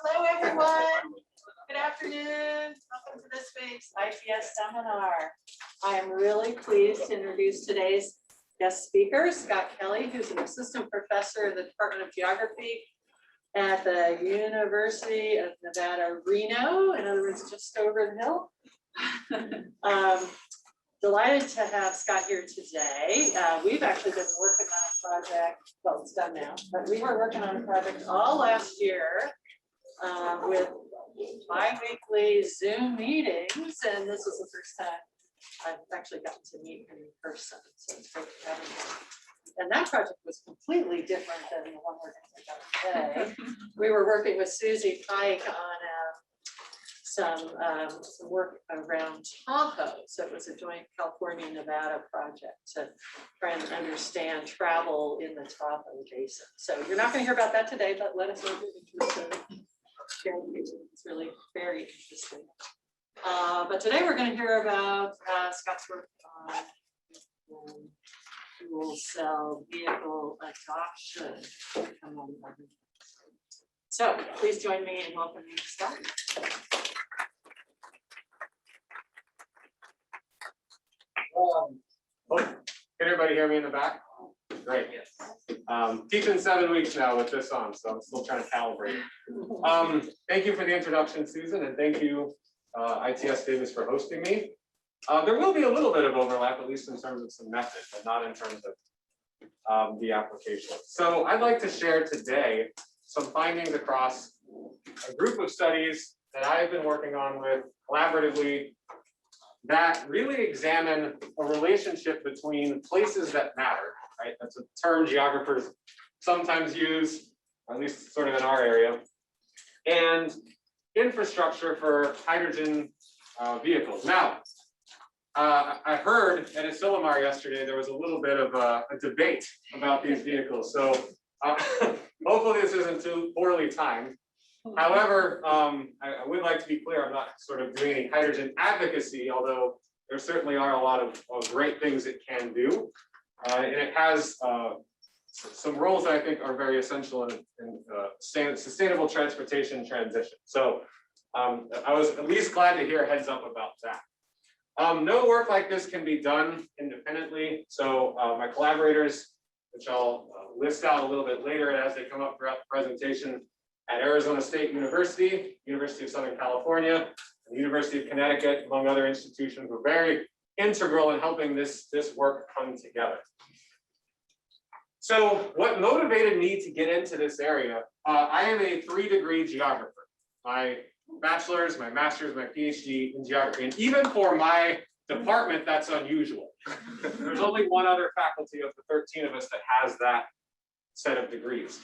Hello, everyone. Good afternoon. Welcome to this week's ITS seminar. I am really pleased to introduce today's guest speaker, Scott Kelley, who's an assistant professor in the Department of Geography at the University of Nevada, Reno. In other words, just over the hill. Delighted to have Scott here today. We've actually been working on a project, well, it's done now, but we were working on a project all last year with bi-weekly Zoom meetings, and this is the first time I've actually gotten to meet in person, so it's great to have him. And that project was completely different than the one we're going to take on today. We were working with Susie Pike on some work around Tahoe. So it was a joint California-Nevada project to try and understand travel in the Tahoe Basin. So you're not going to hear about that today, but let us know if you're interested. It's really very interesting. But today we're going to hear about Scott's work on fuel cell vehicle adoption. So please join me in welcoming Scott. Can everybody hear me in the back? Great. Yes. Teaching 7 weeks now with this on, so I'm still trying to calibrate. Thank you for the introduction, Susan, and thank you, ITS Davis, for hosting me. There will be a little bit of overlap, at least in terms of some method, but not in terms of the application. So I'd like to share today some findings across a group of studies that I've been working on with collaboratively that really examine a relationship between places that matter, right? That's a term geographers sometimes use, or at least sort of in our area, and infrastructure for hydrogen vehicles. Now, I heard at Asilomar yesterday, there was a little bit of a debate about these vehicles. So hopefully this isn't too poorly timed. However, I would like to be clear, I'm not sort of doing any hydrogen advocacy, although there certainly are a lot of great things it can do. And it has some roles that I think are very essential in sustainable transportation transition. So I was at least glad to hear a heads up about that. No work like this can be done independently. So my collaborators, which I'll list out a little bit later as they come up throughout the presentation, at Arizona State University, University of Southern California, and the University of Connecticut, among other institutions, were very integral in helping this work come together. So what motivated me to get into this area, I am a 3-degree geographer. My bachelor's, my master's, my PhD in geography, and even for my department, that's unusual. There's only one other faculty of the 13 of us that has that set of degrees.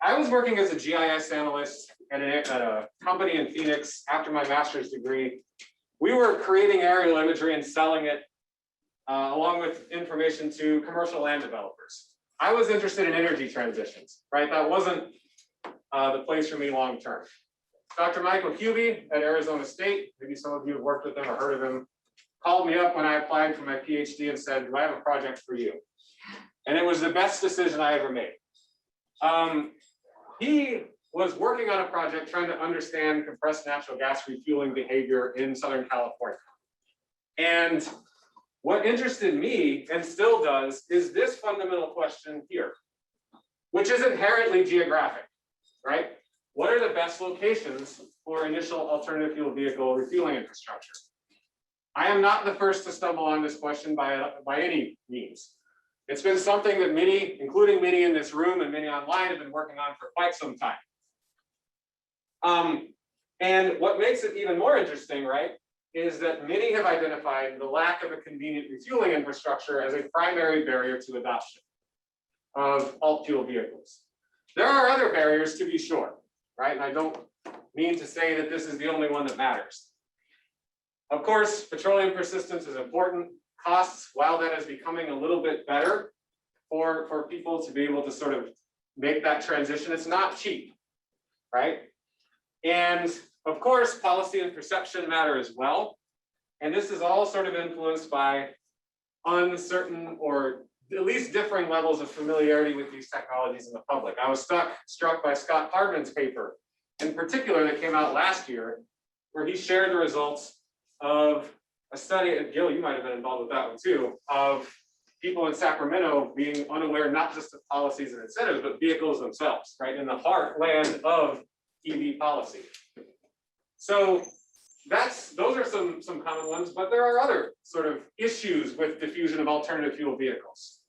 I was working as a GIS analyst at a company in Phoenix after my master's degree. We were creating aerial imagery and selling it along with information to commercial land developers. I was interested in energy transitions, right? That wasn't the place for me long term. Dr. Michael Hubie at Arizona State, maybe some of you have worked with him or heard of him, called me up when I applied for my PhD and said, "Do I have a project for you?" And it was the best decision I ever made. He was working on a project trying to understand compressed natural gas refueling behavior in Southern California. And what interested me, and still does, is this fundamental question here, which is inherently geographic, right? What are the best locations for initial alternative fuel vehicle refueling infrastructure? I am not the first to stumble on this question by any means. It's been something that many, including many in this room and many online, have been working on for quite some time. And what makes it even more interesting, right, is that many have identified the lack of a convenient refueling infrastructure as a primary barrier to adoption of alt fuel vehicles. There are other barriers, to be sure, right? And I don't mean to say that this is the only one that matters. Of course, petroleum persistence is important. Costs, while that is becoming a little bit better for people to be able to sort of make that transition, it's not cheap, right? And of course, policy and perception matter as well. And this is all sort of influenced by uncertain or at least differing levels of familiarity with these technologies in the public. I was struck by Scott Hardman's paper in particular that came out last year, where he shared the results of a study, and Gil, you might have been involved with that one too, of people in Sacramento being unaware not just of policies and incentives, but vehicles themselves, right, in the heartland of EV policy. So those are some common ones, but there are other sort of issues with diffusion of alternative fuel vehicles,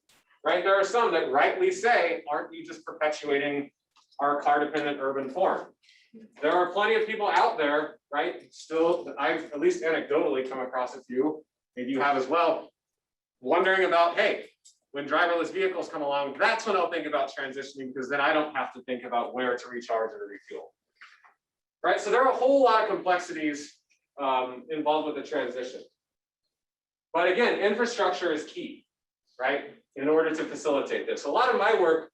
right? There are some that rightly say, aren't you just perpetuating our car-dependent urban form? There are plenty of people out there, right? Still, I've at least anecdotally come across a few, maybe you have as well, wondering about, hey, when driverless vehicles come along, that's when I'll think about transitioning, because then I don't have to think about where to recharge or refuel. Right, so there are a whole lot of complexities involved with the transition. But again, infrastructure is key, right, in order to facilitate this. A lot of my work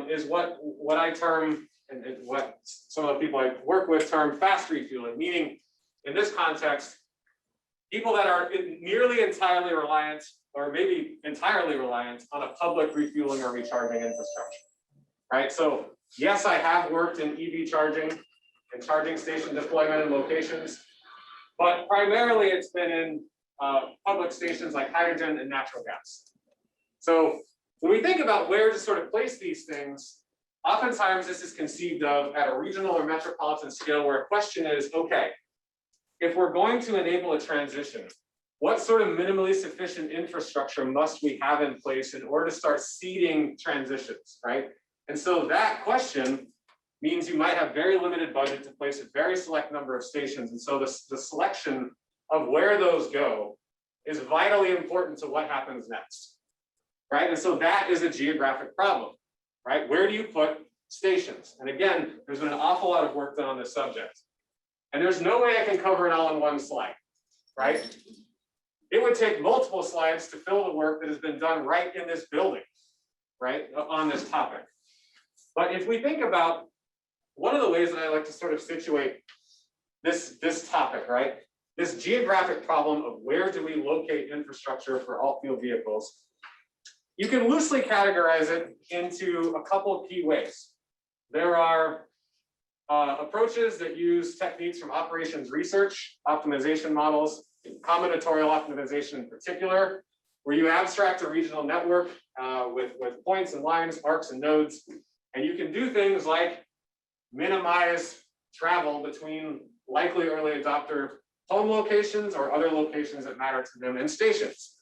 is what I term, and what some of the people I work with term fast refueling, meaning in this context, people that are nearly entirely reliant, or maybe entirely reliant on a public refueling or recharging infrastructure, right? So yes, I have worked in EV charging and charging station deployment and locations, but primarily it's been in public stations like hydrogen and natural gas. So when we think about where to sort of place these things, oftentimes this is conceived of at a regional or metropolitan scale, where a question is, okay, if we're going to enable a transition, what sort of minimally sufficient infrastructure must we have in place in order to start seeding transitions, right? And so that question means you might have very limited budget to place a very select number of stations. And so the selection of where those go is vitally important to what happens next, right? And so that is a geographic problem, right? Where do you put stations? And again, there's been an awful lot of work done on this subject. And there's no way I can cover it all in one slide, right? It would take multiple slides to fill the work that has been done right in this building, right, on this topic. But if we think about one of the ways that I like to sort of situate this topic, right, this geographic problem of where do we locate infrastructure for alt-fuel vehicles, you can loosely categorize it into a couple of key ways. There are approaches that use techniques from operations research, optimization models, combinatorial optimization in particular, where you abstract a regional network with points and lines, arcs and nodes, and you can do things like minimize travel between likely early adopter home locations or other locations that matter to them and stations.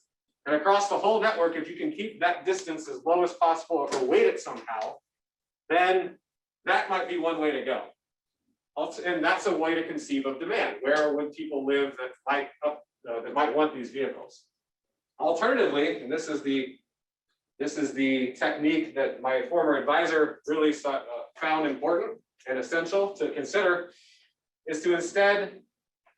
And across the whole network, if you can keep that distance as low as possible or weight it somehow, then that might be one way to go. And that's a way to conceive of demand. Where would people live that might want these vehicles? Alternatively, and this is the technique that my former advisor really found important and essential to consider, is to instead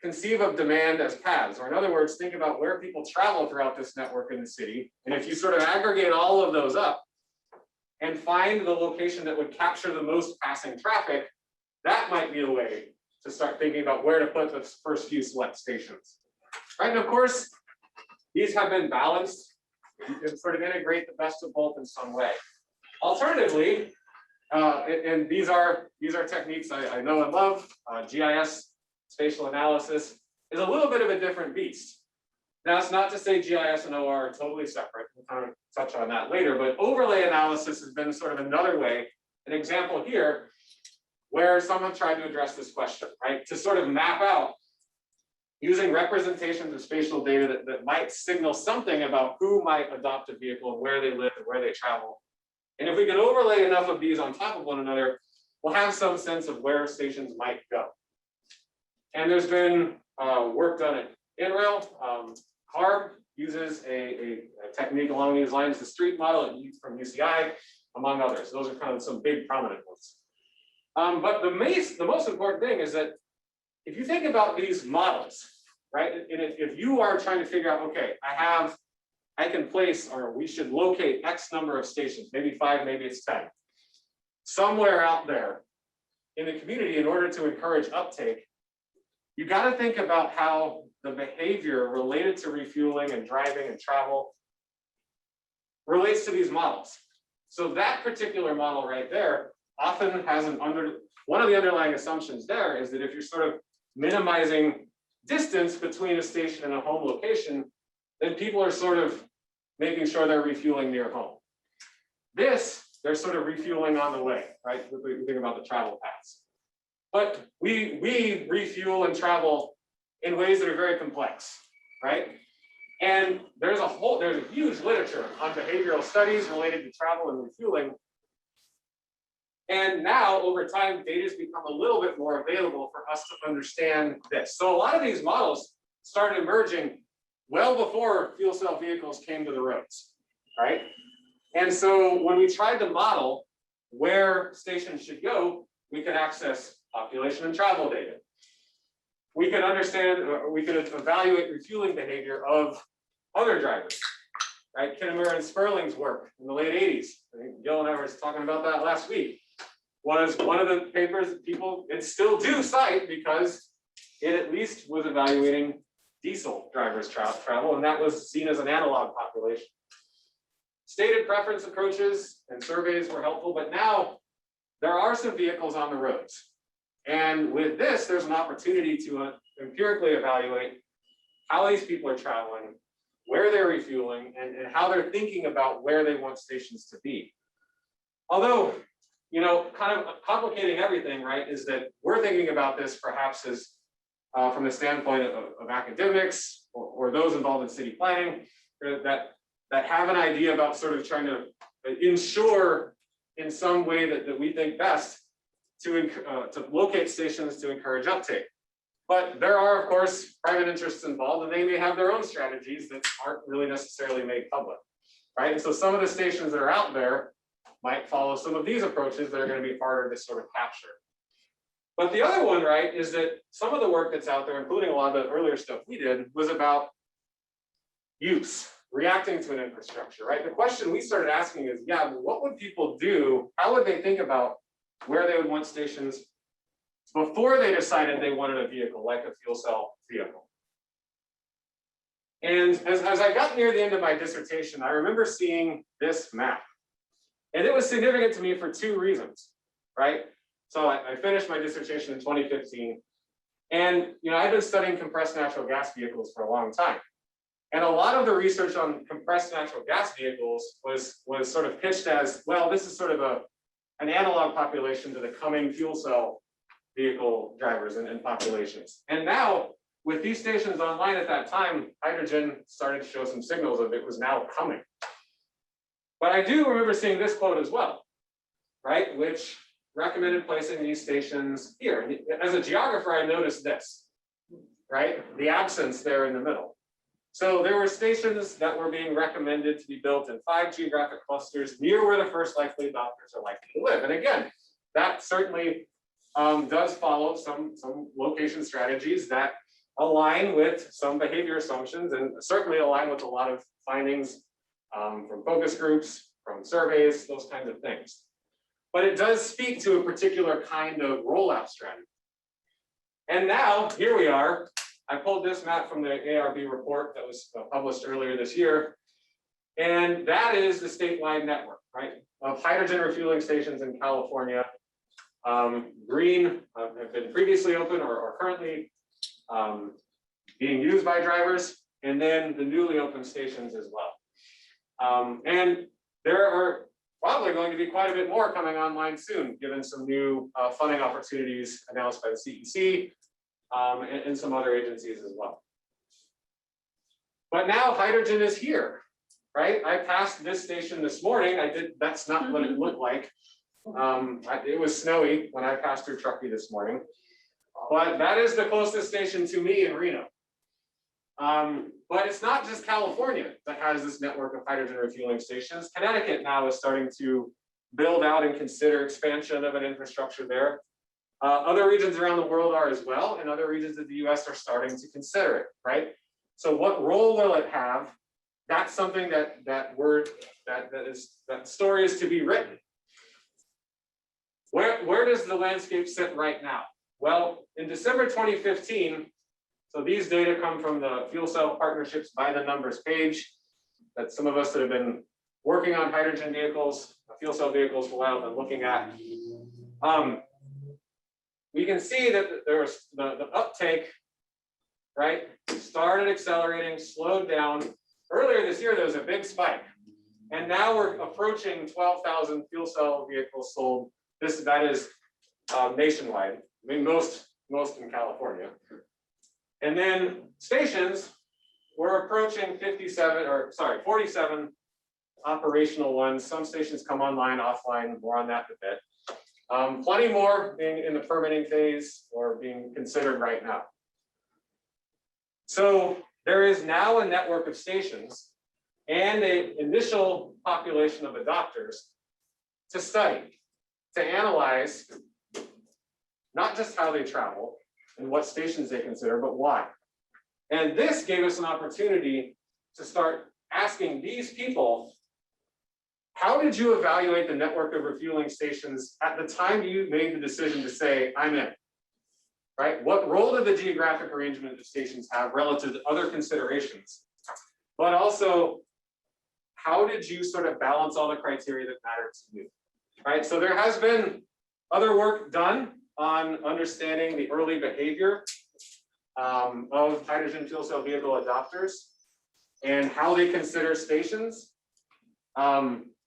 conceive of demand as paths, or in other words, think about where people travel throughout this network in the city. And if you sort of aggregate all of those up and find the location that would capture the most passing traffic, that might be a way to start thinking about where to put the first few select stations. Right, and of course, these have been balanced. You can sort of integrate the best of both in some way. Alternatively, and these are techniques I know and love. GIS, spatial analysis, is a little bit of a different beast. Now, it's not to say GIS and OR are totally separate. We'll kind of touch on that later, but overlay analysis has been sort of another way, an example here, where someone tried to address this question, right? To sort of map out using representations of spatial data that might signal something about who might adopt a vehicle and where they live and where they travel. And if we can overlay enough of these on top of one another, we'll have some sense of where stations might go. And there's been work done at InRail. CARB uses a technique along these lines, the street model from UCI, among others. Those are kind of some big prominent ones. But the most important thing is that if you think about these models, right, and if you are trying to figure out, okay, I can place, or we should locate X number of stations, maybe 5, maybe it's 10, somewhere out there in the community in order to encourage uptake, you got to think about how the behavior related to refueling and driving and travel relates to these models. So that particular model right there often has one of the underlying assumptions there is that if you're sort of minimizing distance between a station and a home location, then people are sort of making sure they're refueling near home. This, they're sort of refueling on the way, right? We think about the travel paths. But we refuel and travel in ways that are very complex, right? And there's a huge literature on behavioral studies related to travel and refueling. And now, over time, data has become a little bit more available for us to understand this. So a lot of these models started emerging well before fuel cell vehicles came to the roads, right? And so when we tried to model where stations should go, we could access population and travel data. We could understand, we could evaluate refueling behavior of other drivers, right? Kinnemer and Sperling's work in the late 80s. I think Gil and I were talking about that last week. Was one of the papers that people still do cite because it at least was evaluating diesel drivers travel, and that was seen as an analog population. Stated preference approaches and surveys were helpful, but now there are some vehicles on the roads. And with this, there's an opportunity to empirically evaluate how these people are traveling, where they're refueling, and how they're thinking about where they want stations to be. Although, you know, kind of complicating everything, right, is that we're thinking about this perhaps as from the standpoint of academics or those involved in city planning that have an idea about sort of trying to ensure in some way that we think best to locate stations to encourage uptake. But there are, of course, private interests involved, and they may have their own strategies that aren't really necessarily made public, right? And so some of the stations that are out there might follow some of these approaches that are going to be harder to sort of capture. But the other one, right, is that some of the work that's out there, including a lot of the earlier stuff we did, was about use, reacting to an infrastructure, right? The question we started asking is, yeah, what would people do? How would they think about where they would want stations before they decided they wanted a vehicle, like a fuel cell vehicle? And as I got near the end of my dissertation, I remember seeing this map. And it was significant to me for two reasons, right? So I finished my dissertation in 2015. And I've been studying compressed natural gas vehicles for a long time. And a lot of the research on compressed natural gas vehicles was sort of pitched as, well, this is sort of an analog population to the coming fuel cell vehicle drivers and populations. And now, with these stations online at that time, hydrogen started to show some signals of it was now coming. But I do remember seeing this quote as well, right? Which recommended placing these stations here. And as a geographer, I noticed this, right? The absence there in the middle. So there were stations that were being recommended to be built in 5 geographic clusters near where the first likely adopters are likely to live. And again, that certainly does follow some location strategies that align with some behavior assumptions and certainly align with a lot of findings from focus groups, from surveys, those kinds of things. But it does speak to a particular kind of rollout strategy. And now, here we are. I pulled this map from the ARB report that was published earlier this year. And that is the statewide network, right, of hydrogen refueling stations in California. Green have been previously open or currently being used by drivers, and then the newly opened stations as well. And there are probably going to be quite a bit more coming online soon, given some new funding opportunities announced by the CEC and some other agencies as well. But now hydrogen is here, right? I passed this station this morning. That's not what it looked like. It was snowy when I passed through Truckee this morning, but that is the closest station to me in Reno. But it's not just California that has this network of hydrogen refueling stations. Connecticut now is starting to build out and consider expansion of an infrastructure there. Other regions around the world are as well, and other regions of the US are starting to consider it, right? So what role will it have? That's something that story is to be written. Where does the landscape sit right now? Well, in December 2015, so these data come from the Fuel Cell Partnerships by the Numbers page that some of us that have been working on hydrogen vehicles, fuel cell vehicles for a while, been looking at. We can see that there was the uptake, right, started accelerating, slowed down. Earlier this year, there was a big spike. And now we're approaching 12,000 fuel cell vehicles sold. That is nationwide. I mean, most in California. And then stations, we're approaching 47 operational ones. Some stations come online, offline, more on that in a bit. Plenty more being in the permitting phase or being considered right now. So there is now a network of stations and an initial population of adopters to study, to analyze not just how they travel and what stations they consider, but why. And this gave us an opportunity to start asking these people, how did you evaluate the network of refueling stations at the time you made the decision to say, I'm in? Right? What role did the geographic arrangement of stations have relative to other considerations? But also, how did you sort of balance all the criteria that mattered to you? Right? So there has been other work done on understanding the early behavior of hydrogen fuel cell vehicle adopters and how they consider stations.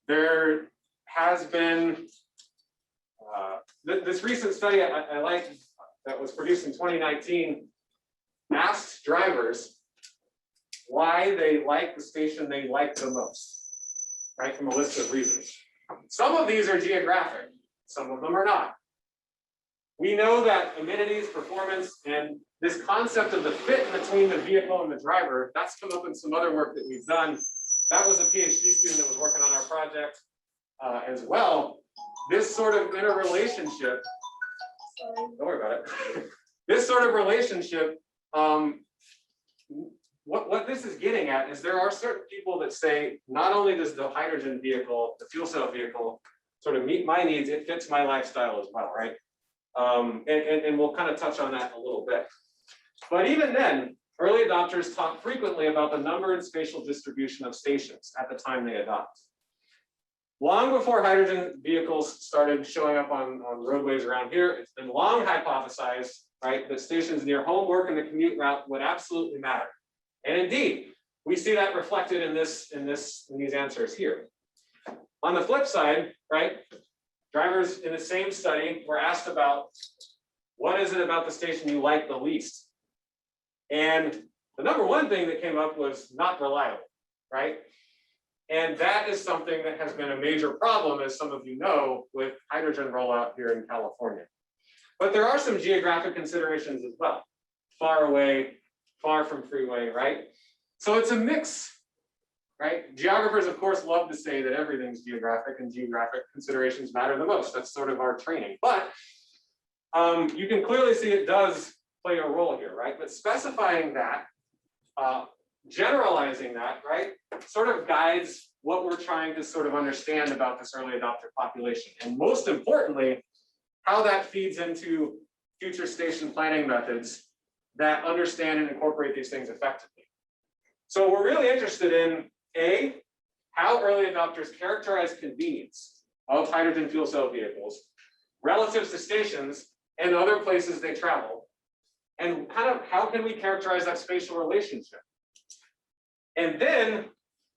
There has been this recent study I like that was produced in 2019 asked drivers why they like the station they like the most, right, from a list of reasons. Some of these are geographic, some of them are not. We know that amenities, performance, and this concept of the fit between the vehicle and the driver, that's come up in some other work that we've done. That was a PhD student that was working on our project as well. This sort of interrelationship, don't worry about it. This sort of relationship, what this is getting at is there are certain people that say, not only does the hydrogen vehicle, the fuel cell vehicle, sort of meet my needs, it fits my lifestyle as well, right? And we'll kind of touch on that in a little bit. But even then, early adopters talk frequently about the number and spatial distribution of stations at the time they adopt. Long before hydrogen vehicles started showing up on roadways around here, it's been long hypothesized, right, that stations near home, work, and the commute route would absolutely matter. And indeed, we see that reflected in these answers here. On the flip side, right, drivers in the same study were asked about what is it about the station you like the least? And the number one thing that came up was not reliable, right? And that is something that has been a major problem, as some of you know, with hydrogen rollout here in California. But there are some geographic considerations as well. Far away, far from freeway, right? So it's a mix, right? Geographers, of course, love to say that everything's geographic and geographic considerations matter the most. That's sort of our training. But you can clearly see it does play a role here, right? But specifying that, generalizing that, right, sort of guides what we're trying to sort of understand about this early adopter population. And most importantly, how that feeds into future station planning methods that understand and incorporate these things effectively. So we're really interested in A, how early adopters characterize convenience of hydrogen fuel cell vehicles relative to stations and other places they travel, and kind of how can we characterize that spatial relationship? And then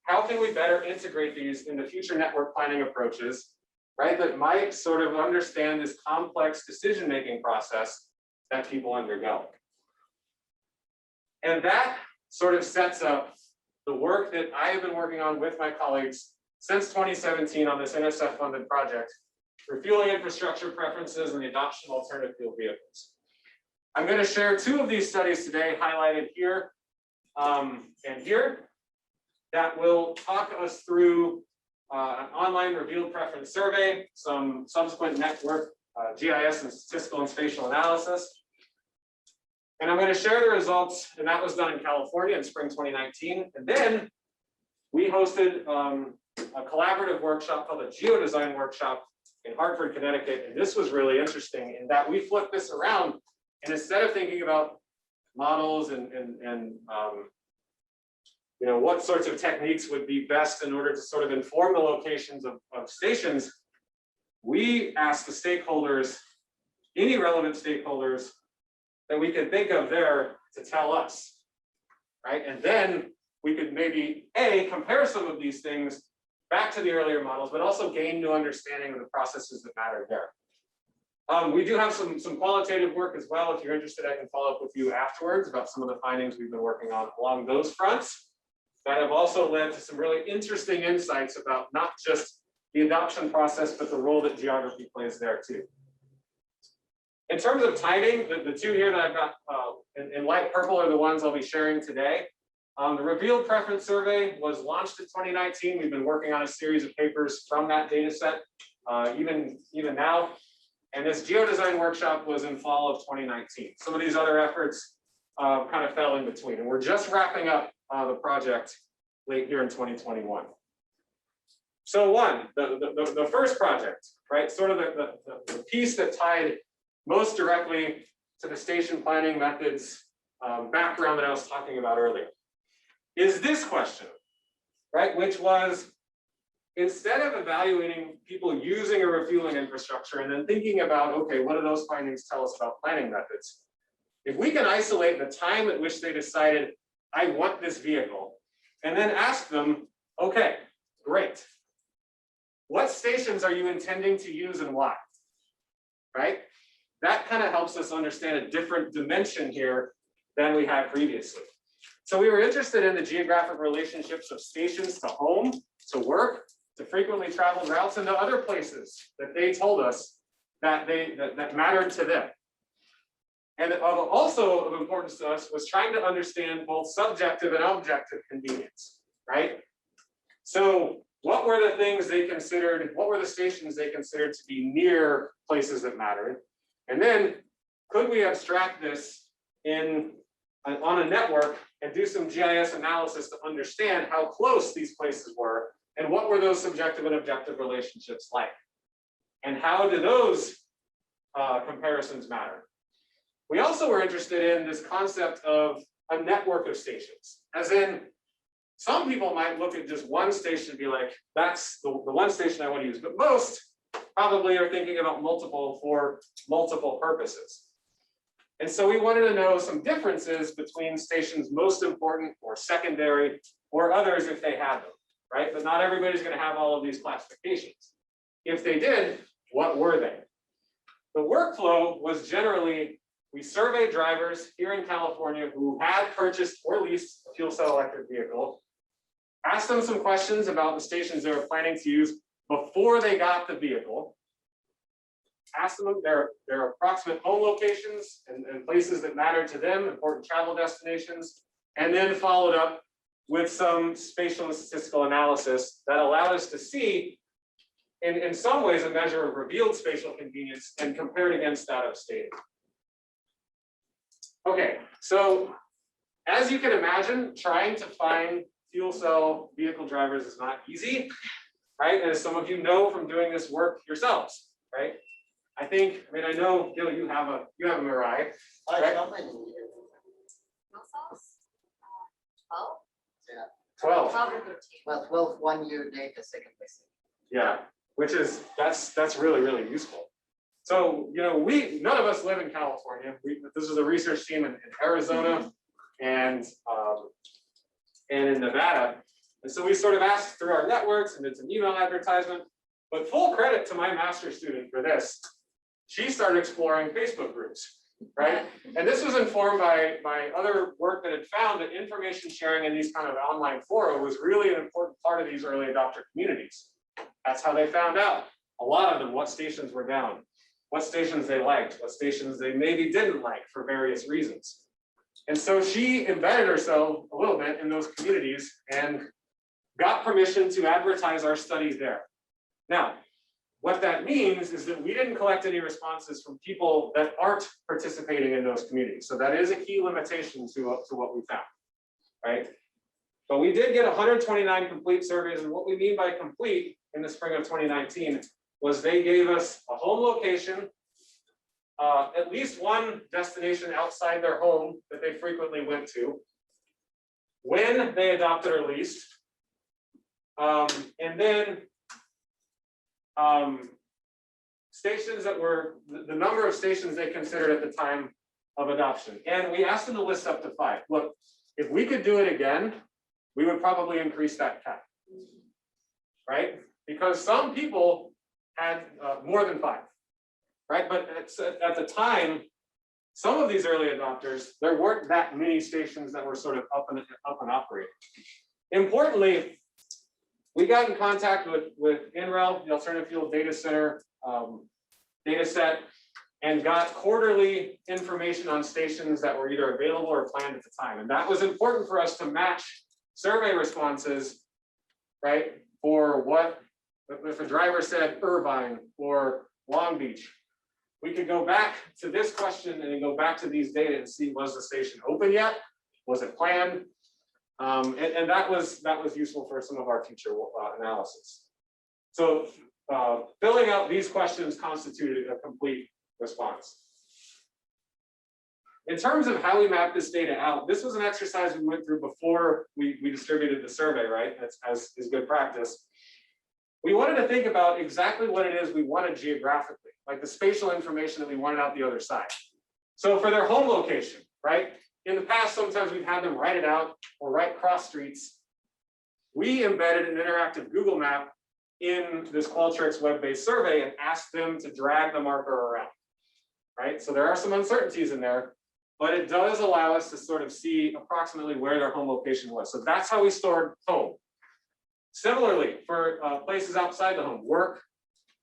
how can we better integrate these into future network planning approaches, right, that might sort of understand this complex decision-making process that people undergo. And that sort of sets up the work that I have been working on with my colleagues since 2017 on this NSF-funded project, refueling infrastructure preferences and the adoption of alternative fuel vehicles. I'm going to share two of these studies today, highlighted here and here, that will talk us through an online revealed preference survey, some subsequent network GIS and statistical and spatial analysis. And I'm going to share the results, and that was done in California in spring 2019. And then we hosted a collaborative workshop called a geodesign workshop in Hartford, Connecticut. And this was really interesting in that we flipped this around, and instead of thinking about models and you know, what sorts of techniques would be best in order to sort of inform the locations of stations, we asked the stakeholders, any relevant stakeholders that we could think of there to tell us, right? And then we could maybe compare some of these things back to the earlier models, but also gain new understanding of the processes that matter there. We do have some qualitative work as well. If you're interested, I can follow up with you afterwards about some of the findings we've been working on along those fronts that have also led to some really interesting insights about not just the adoption process, but the role that geography plays there too. In terms of timing, the two here that I've got in light purple are the ones I'll be sharing today. The Revealed Preference Survey was launched in 2019. We've been working on a series of papers from that data set, even now. And this geodesign workshop was in fall of 2019. Some of these other efforts kind of fell in between. And we're just wrapping up the project late here in 2021. So the first project, right? Sort of the piece that tied most directly to the station planning methods background that I was talking about earlier is this question, right? Which was, instead of evaluating people using a refueling infrastructure and then thinking about, okay, what do those findings tell us about planning methods? If we can isolate the time at which they decided, I want this vehicle, and then ask them, okay, great. What stations are you intending to use and why? Right? That kind of helps us understand a different dimension here than we had previously. So we were interested in the geographic relationships of stations to home, to work, to frequently traveled routes, and to other places that they told us that mattered to them. And also of importance to us was trying to understand both subjective and objective convenience, right? So what were the things they considered, what were the stations they considered to be near places that mattered? And then could we abstract this on a network and do some GIS analysis to understand how close these places were and what were those subjective and objective relationships like? And how do those comparisons matter? We also were interested in this concept of a network of stations, as in some people might look at just one station and be like, that's the one station I want to use, but most probably are thinking about multiple for multiple purposes. And so we wanted to know some differences between stations most important or secondary or others if they had them, right? But not everybody's going to have all of these classifications. If they did, what were they? The workflow was generally, we surveyed drivers here in California who had purchased or leased a fuel cell electric vehicle, asked them some questions about the stations they were planning to use before they got the vehicle, asked them their approximate home locations and places that mattered to them, important travel destinations, and then followed up with some spatial and statistical analysis that allowed us to see, in some ways, a measure of revealed spatial convenience and compared against that of stated. Okay, so as you can imagine, trying to find fuel cell vehicle drivers is not easy, right? And as some of you know from doing this work yourselves, right? I know, Gil, you have a Mirai. Right? 12? 12. 12 or 13. Well, 12 1-year data, second place. Yeah, that's really, really useful. So, none of us live in California. This is a research team in Arizona and in Nevada. And so we sort of asked through our networks and did some email advertisement, but full credit to my master's student for this. She started exploring Facebook groups, right? And this was informed by other work that had found that information sharing in these kind of online fora was really an important part of these early adopter communities. That's how they found out, a lot of them, what stations were down, what stations they liked, what stations they maybe didn't like for various reasons. And so she embedded herself a little bit in those communities and got permission to advertise our studies there. Now, what that means is that we didn't collect any responses from people that aren't participating in those communities. So that is a key limitation to what we found, right? But we did get 129 complete surveys, and what we mean by complete in the spring of 2019 was they gave us a home location, at least one destination outside their home that they frequently went to, when they adopted or leased, and then stations that were, the number of stations they considered at the time of adoption. And we asked them to list up to 5. Look, if we could do it again, we would probably increase that cap, right? Because some people had more than 5, right? But at the time, some of these early adopters, there weren't that many stations that were sort of up and operating. Importantly, we got in contact with NREL, the Alternative Fuel Data Center data set, and got quarterly information on stations that were either available or planned at the time. And that was important for us to match survey responses, right? For what, if a driver said Irvine or Long Beach, we could go back to this question and then go back to these data and see, was the station open yet? Was it planned? And that was useful for some of our future analysis. So filling out these questions constituted a complete response. In terms of how we map this data out, this was an exercise we went through before we distributed the survey, right? That's as is good practice. We wanted to think about exactly what it is we wanted geographically, like the spatial information that we wanted out the other side. So for their home location, right? In the past, sometimes we've had them write it out or write cross streets. We embedded an interactive Google map in this Qualtrics web-based survey and asked them to drag the marker around, right? So there are some uncertainties in there, but it does allow us to sort of see approximately where their home location was. So that's how we stored home. Similarly, for places outside the home, work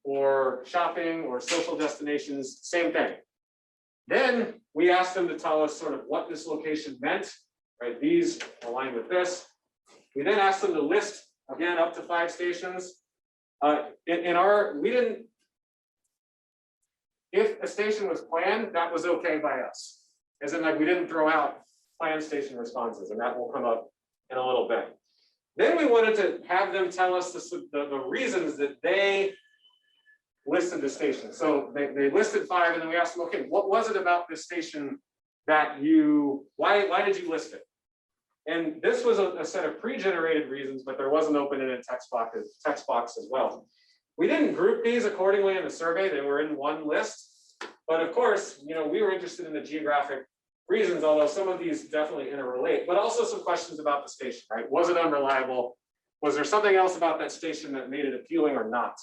or shopping or social destinations, same thing. Then we asked them to tell us sort of what this location meant, right? These align with this. We then asked them to list, again, up to 5 stations. If a station was planned, that was okay by us. As in, like, we didn't throw out planned station responses, and that will come up in a little bit. Then we wanted to have them tell us the reasons that they listed the station. So they listed 5, and then we asked them, okay, what was it about this station that why did you list it? And this was a set of pre-generated reasons, but there was an open-ended text box as well. We didn't group these accordingly in the survey. They were in one list, but of course, we were interested in the geographic reasons, although some of these definitely interrelate, but also some questions about the station, right? Was it unreliable? Was there something else about that station that made it appealing or not?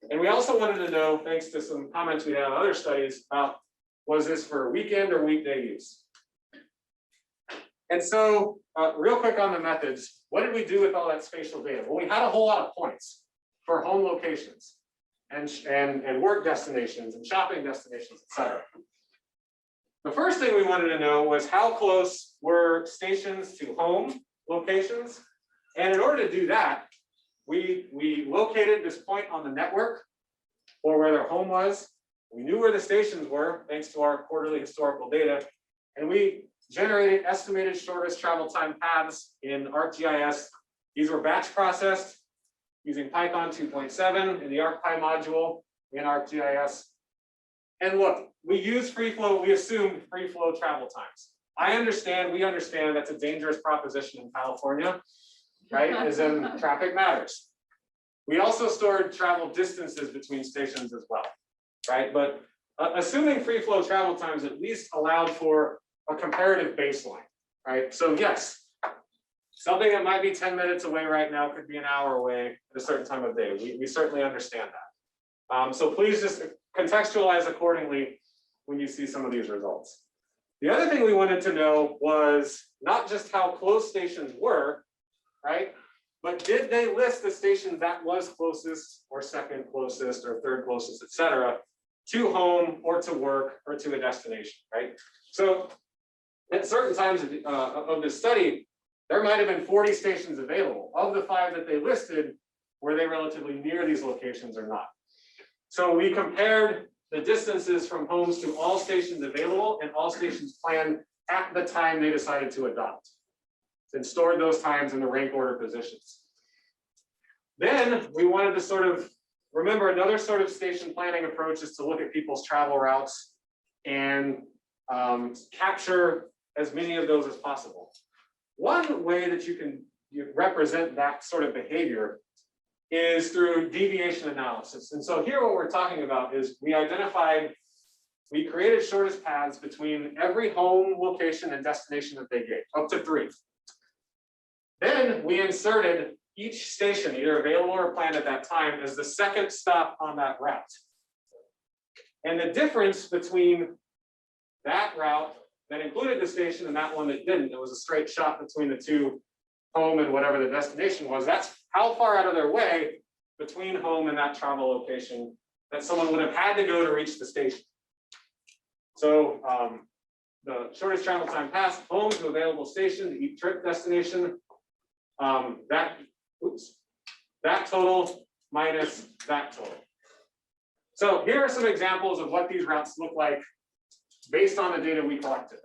And we also wanted to know, thanks to some comments we had on other studies, about was this for weekend or weekday use? And so real quick on the methods, what did we do with all that spatial data? Well, we had a whole lot of points for home locations and work destinations and shopping destinations, et cetera. The first thing we wanted to know was how close were stations to home locations. And in order to do that, we located this point on the network or where their home was. We knew where the stations were thanks to our quarterly historical data. And we generated estimated shortest travel time paths in ArcGIS. These were batch processed using Python 2.7 in the ArcPy module in ArcGIS. And look, we use free flow, we assumed free flow travel times. We understand that's a dangerous proposition in California, right? As in traffic matters. We also stored travel distances between stations as well, right? But assuming free flow travel times at least allowed for a comparative baseline, right? So yes, something that might be 10 minutes away right now could be an hour away at a certain time of day. We certainly understand that. So please just contextualize accordingly when you see some of these results. The other thing we wanted to know was not just how close stations were, right? But did they list the station that was closest or second closest or third closest, et cetera, to home or to work or to a destination, right? So at certain times of the study, there might have been 40 stations available. Of the 5 that they listed, were they relatively near these locations or not? So we compared the distances from homes to all stations available and all stations planned at the time they decided to adopt, and stored those times in the rank order positions. Then we wanted to sort of remember another sort of station planning approach is to look at people's travel routes and capture as many of those as possible. One way that you can represent that sort of behavior is through deviation analysis. And so here what we're talking about is we created shortest paths between every home location and destination that they gave, up to 3. Then we inserted each station, either available or planned at that time, as the second stop on that route. And the difference between that route that included the station and that one that didn't, it was a straight shot between the 2, home and whatever the destination was, that's how far out of their way between home and that travel location that someone would have had to go to reach the station. So the shortest travel time path, home to available station to each trip destination, that total minus that total. So here are some examples of what these routes look like based on the data we collected.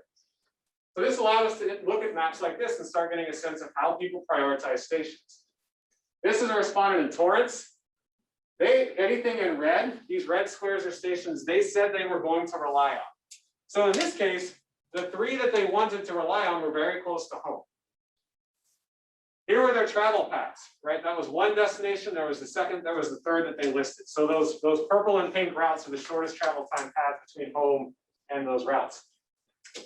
So this allowed us to look at maps like this and start getting a sense of how people prioritize stations. This is a respondent in Torrance. Anything in red, these red squares are stations they said they were going to rely on. So in this case, the 3 that they wanted to rely on were very close to home. Here were their travel paths, right? That was one destination, there was the second, there was the third that they listed. So those purple and pink routes are the shortest travel time path between home and those routes.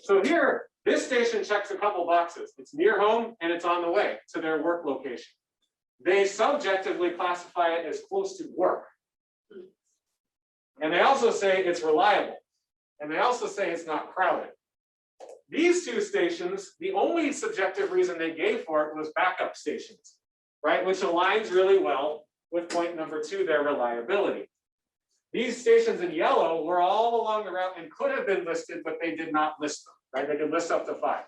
So here, this station checks a couple boxes. It's near home and it's on the way to their work location. They subjectively classify it as close to work. And they also say it's reliable. And they also say it's not crowded. These 2 stations, the only subjective reason they gave for it was backup stations, right? Which aligns really well with point number 2, their reliability. These stations in yellow were all along the route and could have been listed, but they did not list them, right? They could list up to 5.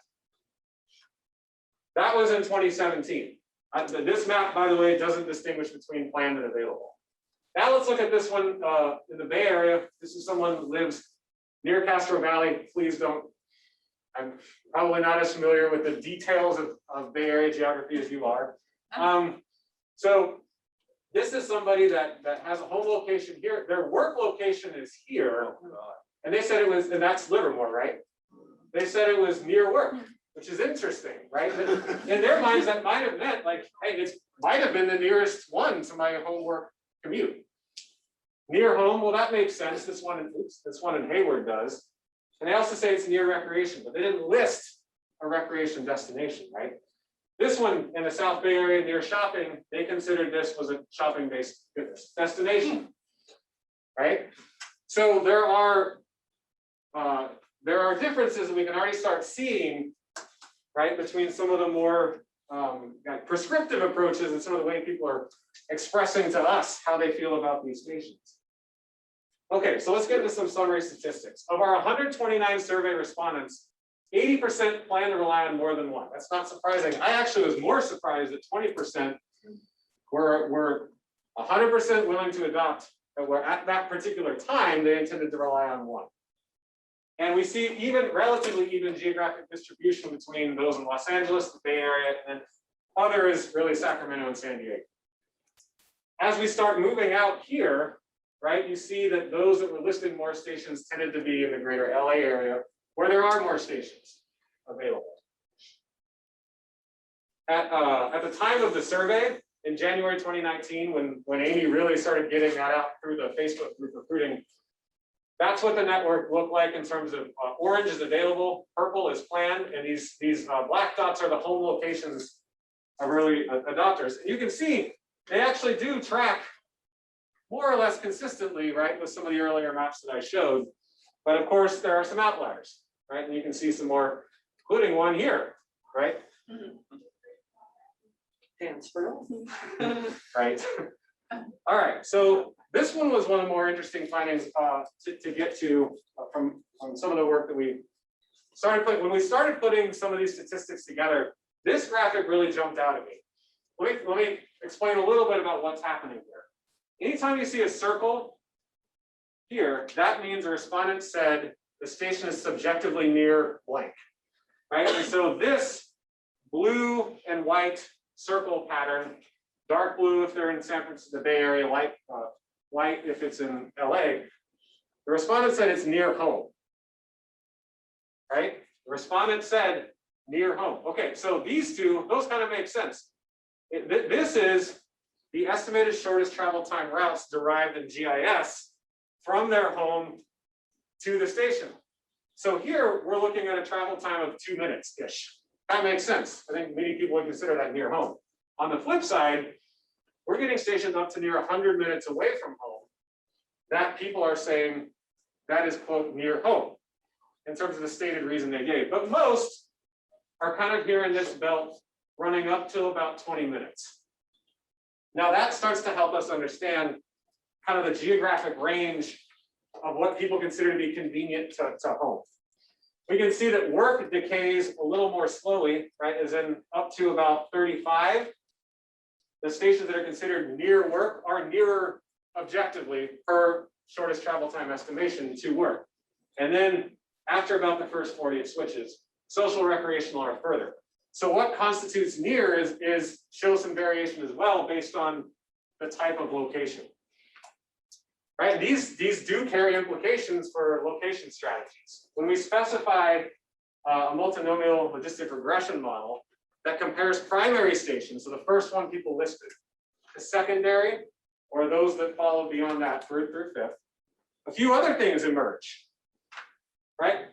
That was in 2017. This map, by the way, doesn't distinguish between planned and available. Now let's look at this one in the Bay Area. This is someone who lives near Castro Valley. Please don't, I'm probably not as familiar with the details of Bay Area geography as you are. So this is somebody that has a home location here. Their work location is here. And they said it was, and that's Livermore, right? They said it was near work, which is interesting, right? In their minds, that might have meant like, hey, it might have been the nearest one to my homework commute. Near home, well, that makes sense. This one in Hayward does. And they also say it's near recreation, but they didn't list a recreation destination, right? This one in the South Bay Area near shopping, they considered this was a shopping-based destination, right? So there are differences that we can already start seeing, right, between some of the more prescriptive approaches and some of the way people are expressing to us how they feel about these stations. Okay, so let's get into some summary statistics. Of our 129 survey respondents, 80% plan to rely on more than one. That's not surprising. I actually was more surprised that 20% were 100% willing to adopt, that were at that particular time, they intended to rely on one. And we see even relatively even geographic distribution between those in Los Angeles, the Bay Area, and other is really Sacramento and San Diego. As we start moving out here, right, you see that those that were listing more stations tended to be in the greater LA area, where there are more stations available. At the time of the survey, in January 2019, when Amy really started getting that out through the Facebook group recruiting, that's what the network looked like in terms of orange is available, purple is planned, and these black dots are the home locations of early adopters. And you can see they actually do track more or less consistently, right, with some of the earlier maps that I showed. But of course, there are some outliers, right? And you can see some more, including one here, right? Transfer. Right. All right. So this one was one of the more interesting findings to get to from some of the work that we started putting. When we started putting some of these statistics together, this graphic really jumped out at me. Let me explain a little bit about what's happening here. Anytime you see a circle here, that means a respondent said the station is subjectively near blank, right? And so this blue and white circle pattern, dark blue if they're in San Francisco, the Bay Area, light if it's in LA, the respondent said it's near home, right? The respondent said near home. Okay, so these two, those kind of make sense. This is the estimated shortest travel time routes derived in GIS from their home to the station. So here we're looking at a travel time of 2 minutes-ish. That makes sense. I think many people would consider that near home. On the flip side, we're getting stations up to near 100 minutes away from home that people are saying that is, quote, near home in terms of the stated reason they gave. But most are kind of here in this belt running up to about 20 minutes. Now that starts to help us understand kind of the geographic range of what people consider to be convenient to home. We can see that work decays a little more slowly, right, as in up to about 35. The stations that are considered near work are nearer objectively per shortest travel time estimation to work. And then after about the first 40, it switches. Social, recreational are further. So what constitutes near is shows some variation as well based on the type of location. Right, these do carry implications for location strategies. When we specify a multinomial logistic regression model that compares primary stations, so the first one people listed, the secondary, or those that follow beyond that through fifth, a few other things emerge, right?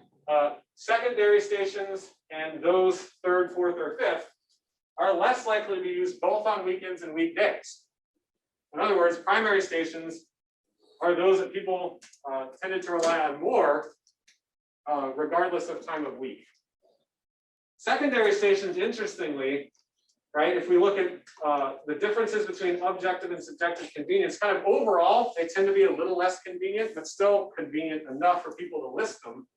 Secondary stations and those third, fourth, or fifth are less likely to be used both on weekends and weekdays. In other words, primary stations are those that people tended to rely on more, regardless of time of week. Secondary stations, interestingly, right, if we look at the differences between objective and subjective convenience, kind of overall, they tend to be a little less convenient, but still convenient enough for people to list them.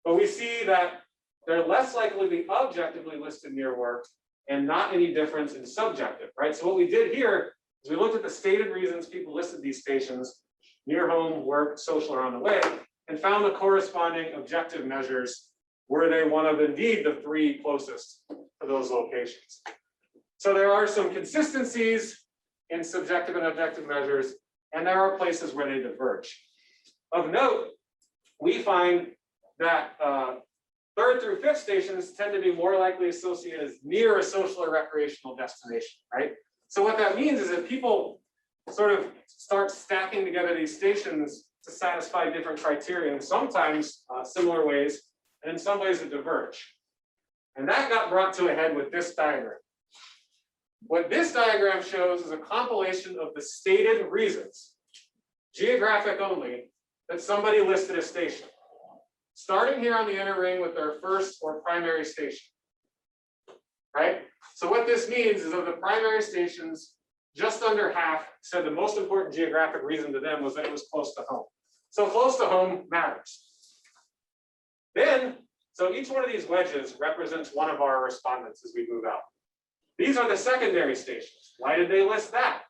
But we see that they're less likely to be objectively listed near work and not any difference in subjective, right? So what we did here is we looked at the stated reasons people listed these stations, near home, work, social, or on the way, and found the corresponding objective measures. Were they one of indeed the 3 closest to those locations? So there are some consistencies in subjective and objective measures, and there are places where they diverge. Of note, we find that third through fifth stations tend to be more likely associated as near a social or recreational destination, right? So what that means is that people sort of start stacking together these stations to satisfy different criteria, and sometimes similar ways, and in some ways that diverge. And that got brought to a head with this diagram. What this diagram shows is a compilation of the stated reasons, geographic only, that somebody listed a station. Starting here on the inner ring with their first or primary station, right? So what this means is of the primary stations, just under half said the most important geographic reason to them was that it was close to home. So close to home matters. Then, so each one of these wedges represents one of our respondents as we move out. These are the secondary stations. Why did they list that?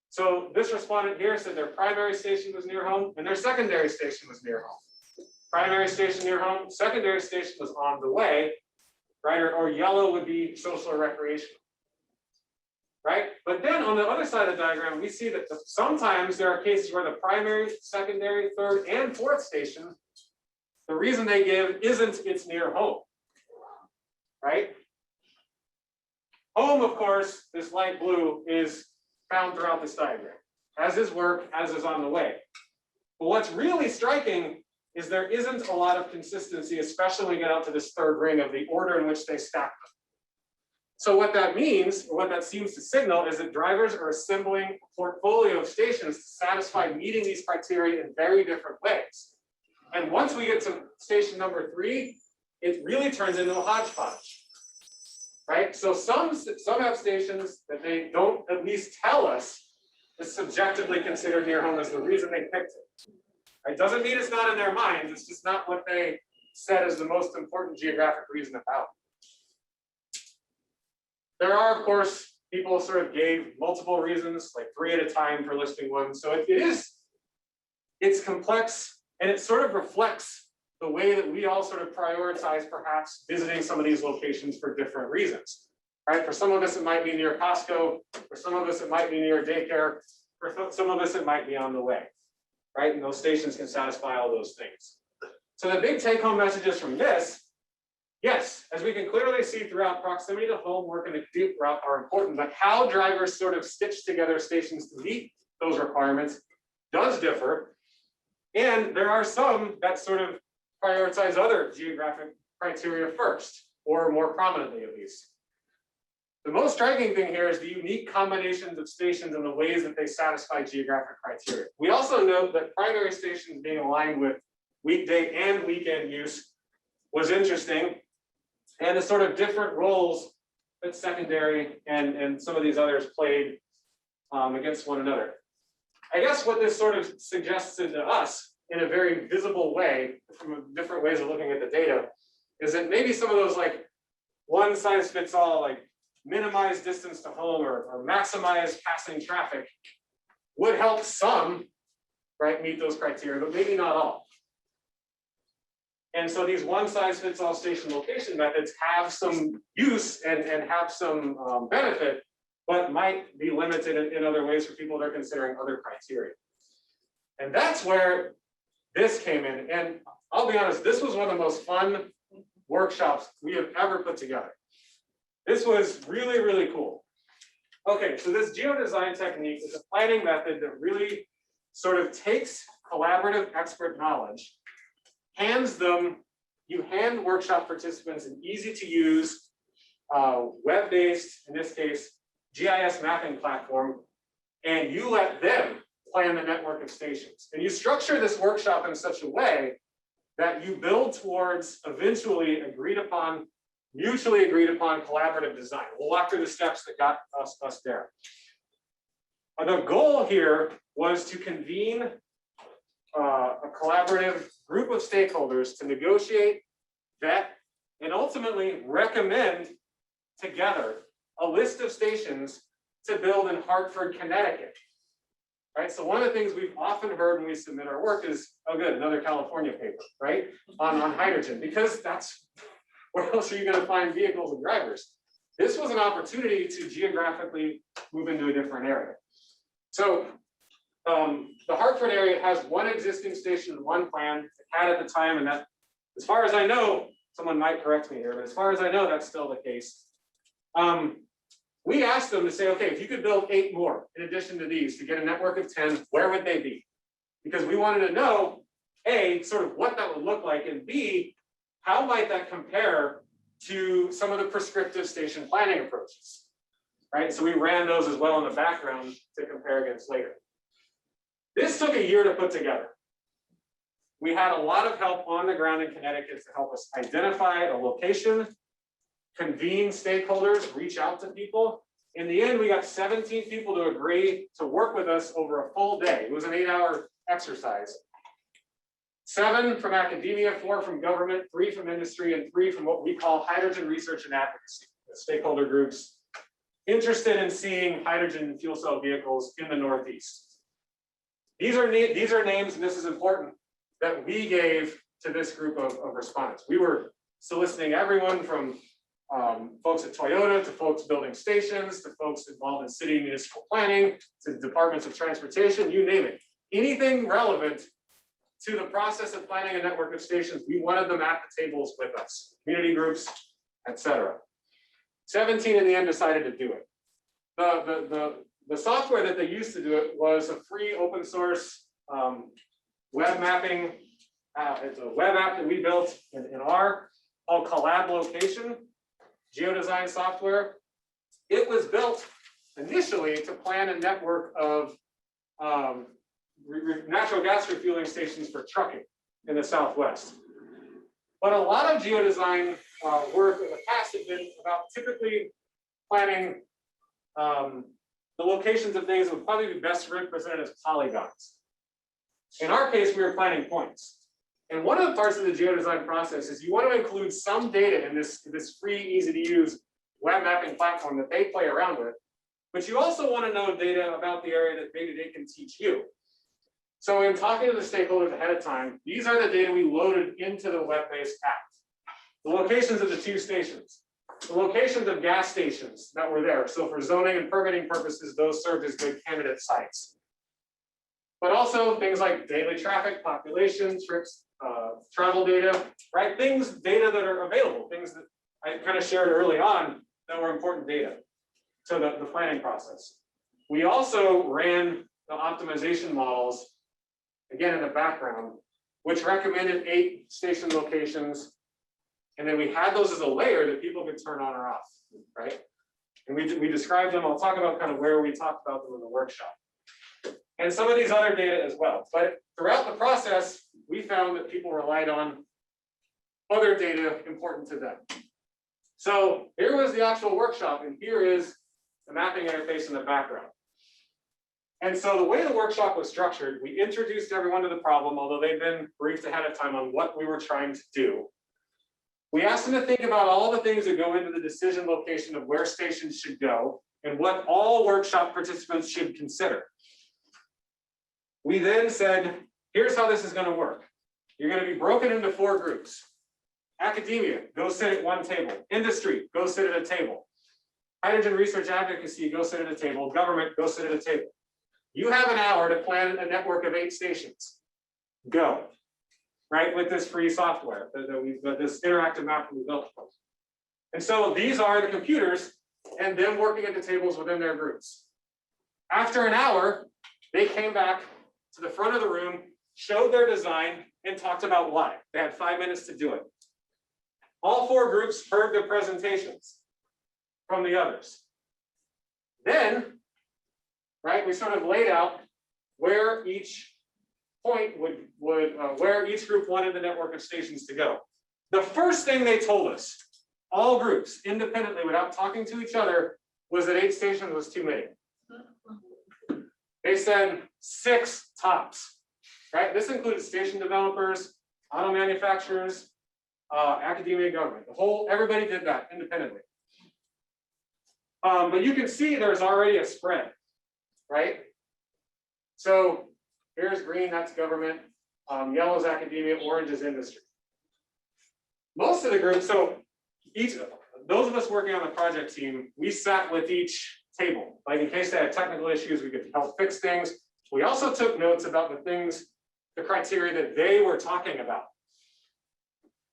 So this respondent here said their primary station was near home and their secondary station was near home. Primary station near home, secondary station was on the way, right? Or yellow would be social or recreational, right? But then on the other side of the diagram, we see that sometimes there are cases where the primary, secondary, third, and fourth station, the reason they give isn't it's near home, right? Home, of course, this light blue is found throughout this diagram, as is work, as is on the way. But what's really striking is there isn't a lot of consistency, especially when we get out to this third ring of the order in which they stack them. So what that means, or what that seems to signal, is that drivers are assembling a portfolio of stations to satisfy meeting these criteria in very different ways. And once we get to station number 3, it really turns into a hodgepodge, right? So some have stations that they don't at least tell us is subjectively considered near home as the reason they picked it. It doesn't mean it's not in their minds, it's just not what they said as the most important geographic reason about it. There are, of course, people sort of gave multiple reasons, like 3 at a time for listing one. So it's complex, and it sort of reflects the way that we all sort of prioritize perhaps visiting some of these locations for different reasons, right? For some of us, it might be near Costco. For some of us, it might be near daycare. For some of us, it might be on the way, right? And those stations can satisfy all those things. So the big take-home messages from this yes, as we can clearly see throughout, proximity to home, work, and the commute route are important, but how drivers sort of stitch together stations to meet those requirements does differ. And there are some that sort of prioritize other geographic criteria first, or more prominently at least. The most striking thing here is the unique combinations of stations and the ways that they satisfy geographic criteria. We also note that primary stations being aligned with weekday and weekend use was interesting, and the sort of different roles that secondary and some of these others played against one another. I guess what this sort of suggested to us in a very visible way, from different ways of looking at the data, is that maybe some of those like one size fits all, like minimize distance to home or maximize passing traffic would help some, right, meet those criteria, but maybe not all. And so these one size fits all station location methods have some use and have some benefit, but might be limited in other ways for people that are considering other criteria. And that's where this came in. And I'll be honest, this was one of the most fun workshops we have ever put together. This was really, really cool. Okay, so this geodesign technique is a planning method that really sort of takes collaborative expert knowledge, you hand workshop participants an easy to use, web-based, in this case, GIS mapping platform, and you let them plan the network of stations. And you structure this workshop in such a way that you build towards eventually mutually agreed upon collaborative design. We'll walk through the steps that got us there. The goal here was to convene a collaborative group of stakeholders to negotiate, vet, and ultimately recommend together a list of stations to build in Hartford, Connecticut. Right, so one of the things we've often heard when we submit our work is, oh good, another California paper, right, on hydrogen, because that's, where else are you going to find vehicles and drivers? This was an opportunity to geographically move into a different area. So the Hartford area has one existing station and one plan it had at the time, and that, as far as I know, someone might correct me here, but as far as I know, that's still the case. We asked them to say, okay, if you could build 8 more in addition to these to get a network of 10, where would they be? Because we wanted to know, A, sort of what that would look like, and B, how might that compare to some of the prescriptive station planning approaches, right? So we ran those as well in the background to compare against later. This took a year to put together. We had a lot of help on the ground in Connecticut to help us identify a location, convene stakeholders, reach out to people. In the end, we got 17 people to agree to work with us over a full day. It was an 8-hour exercise. 7 from academia, 4 from government, 3 from industry, and 3 from what we call hydrogen research and advocacy, stakeholder groups interested in seeing hydrogen fuel cell vehicles in the Northeast. These are names, and this is important, that we gave to this group of respondents. We were soliciting everyone from folks at Toyota to folks building stations to folks involved in city and municipal planning to departments of transportation, you name it. Anything relevant to the process of planning a network of stations, we wanted them at the tables with us, community groups, etc. 17 in the end decided to do it. The software that they used to do it was a free open source web mapping. It's a web app that we built in R called Collab Location, geodesign software. It was built initially to plan a network of natural gas refueling stations for trucking in the Southwest. But a lot of geodesign work in the past had been about typically planning the locations of things that would probably be best represented as polygons. In our case, we were planning points. And one of the parts of the geodesign process is you want to include some data in this free, easy to use web mapping platform that they play around with. But you also want to know data about the area that maybe they can teach you. So in talking to the stakeholders ahead of time, these are the data we loaded into the web-based app. The locations of the 2 stations, the locations of gas stations that were there. So for zoning and permitting purposes, those served as good candidate sites. but also things like daily traffic, population, trips, travel data, right? Data that are available, things that I kind of shared early on that were important data to the planning process. We also ran the optimization models, again in the background, which recommended 8 station locations. And then we had those as a layer that people could turn on or off, right? And we described them. I'll talk about kind of where we talked about them in the workshop. And some of these other data as well. But throughout the process, we found that people relied on other data important to them. So here was the actual workshop, and here is the mapping interface in the background. And so the way the workshop was structured, we introduced everyone to the problem, although they'd been briefed ahead of time on what we were trying to do. We asked them to think about all the things that go into the decision location of where stations should go and what all workshop participants should consider. We then said, here's how this is going to work. You're going to be broken into 4 groups. Academia, go sit at one table. Industry, go sit at a table. Hydrogen research advocacy, go sit at a table. Government, go sit at a table. You have an hour to plan a network of 8 stations. Go. Right, with this free software, this interactive map that we built. And so these are the computers and them working at the tables within their groups. After an hour, they came back to the front of the room, showed their design, and talked about why. They had 5 minutes to do it. All 4 groups heard the presentations from the others. Then, right, we sort of laid out where each point where each group wanted the network of stations to go. The first thing they told us, all groups independently without talking to each other, was that 8 stations was too many. They said 6 tops, right? This included station developers, auto manufacturers, academia, government. Everybody did that independently. But you can see there's already a spread, right? So here's green, that's government. Yellow is academia, orange is industry. Most of the groups, so those of us working on the project team, we sat with each table. Like in case they had technical issues, we could help fix things. We also took notes about the criteria that they were talking about.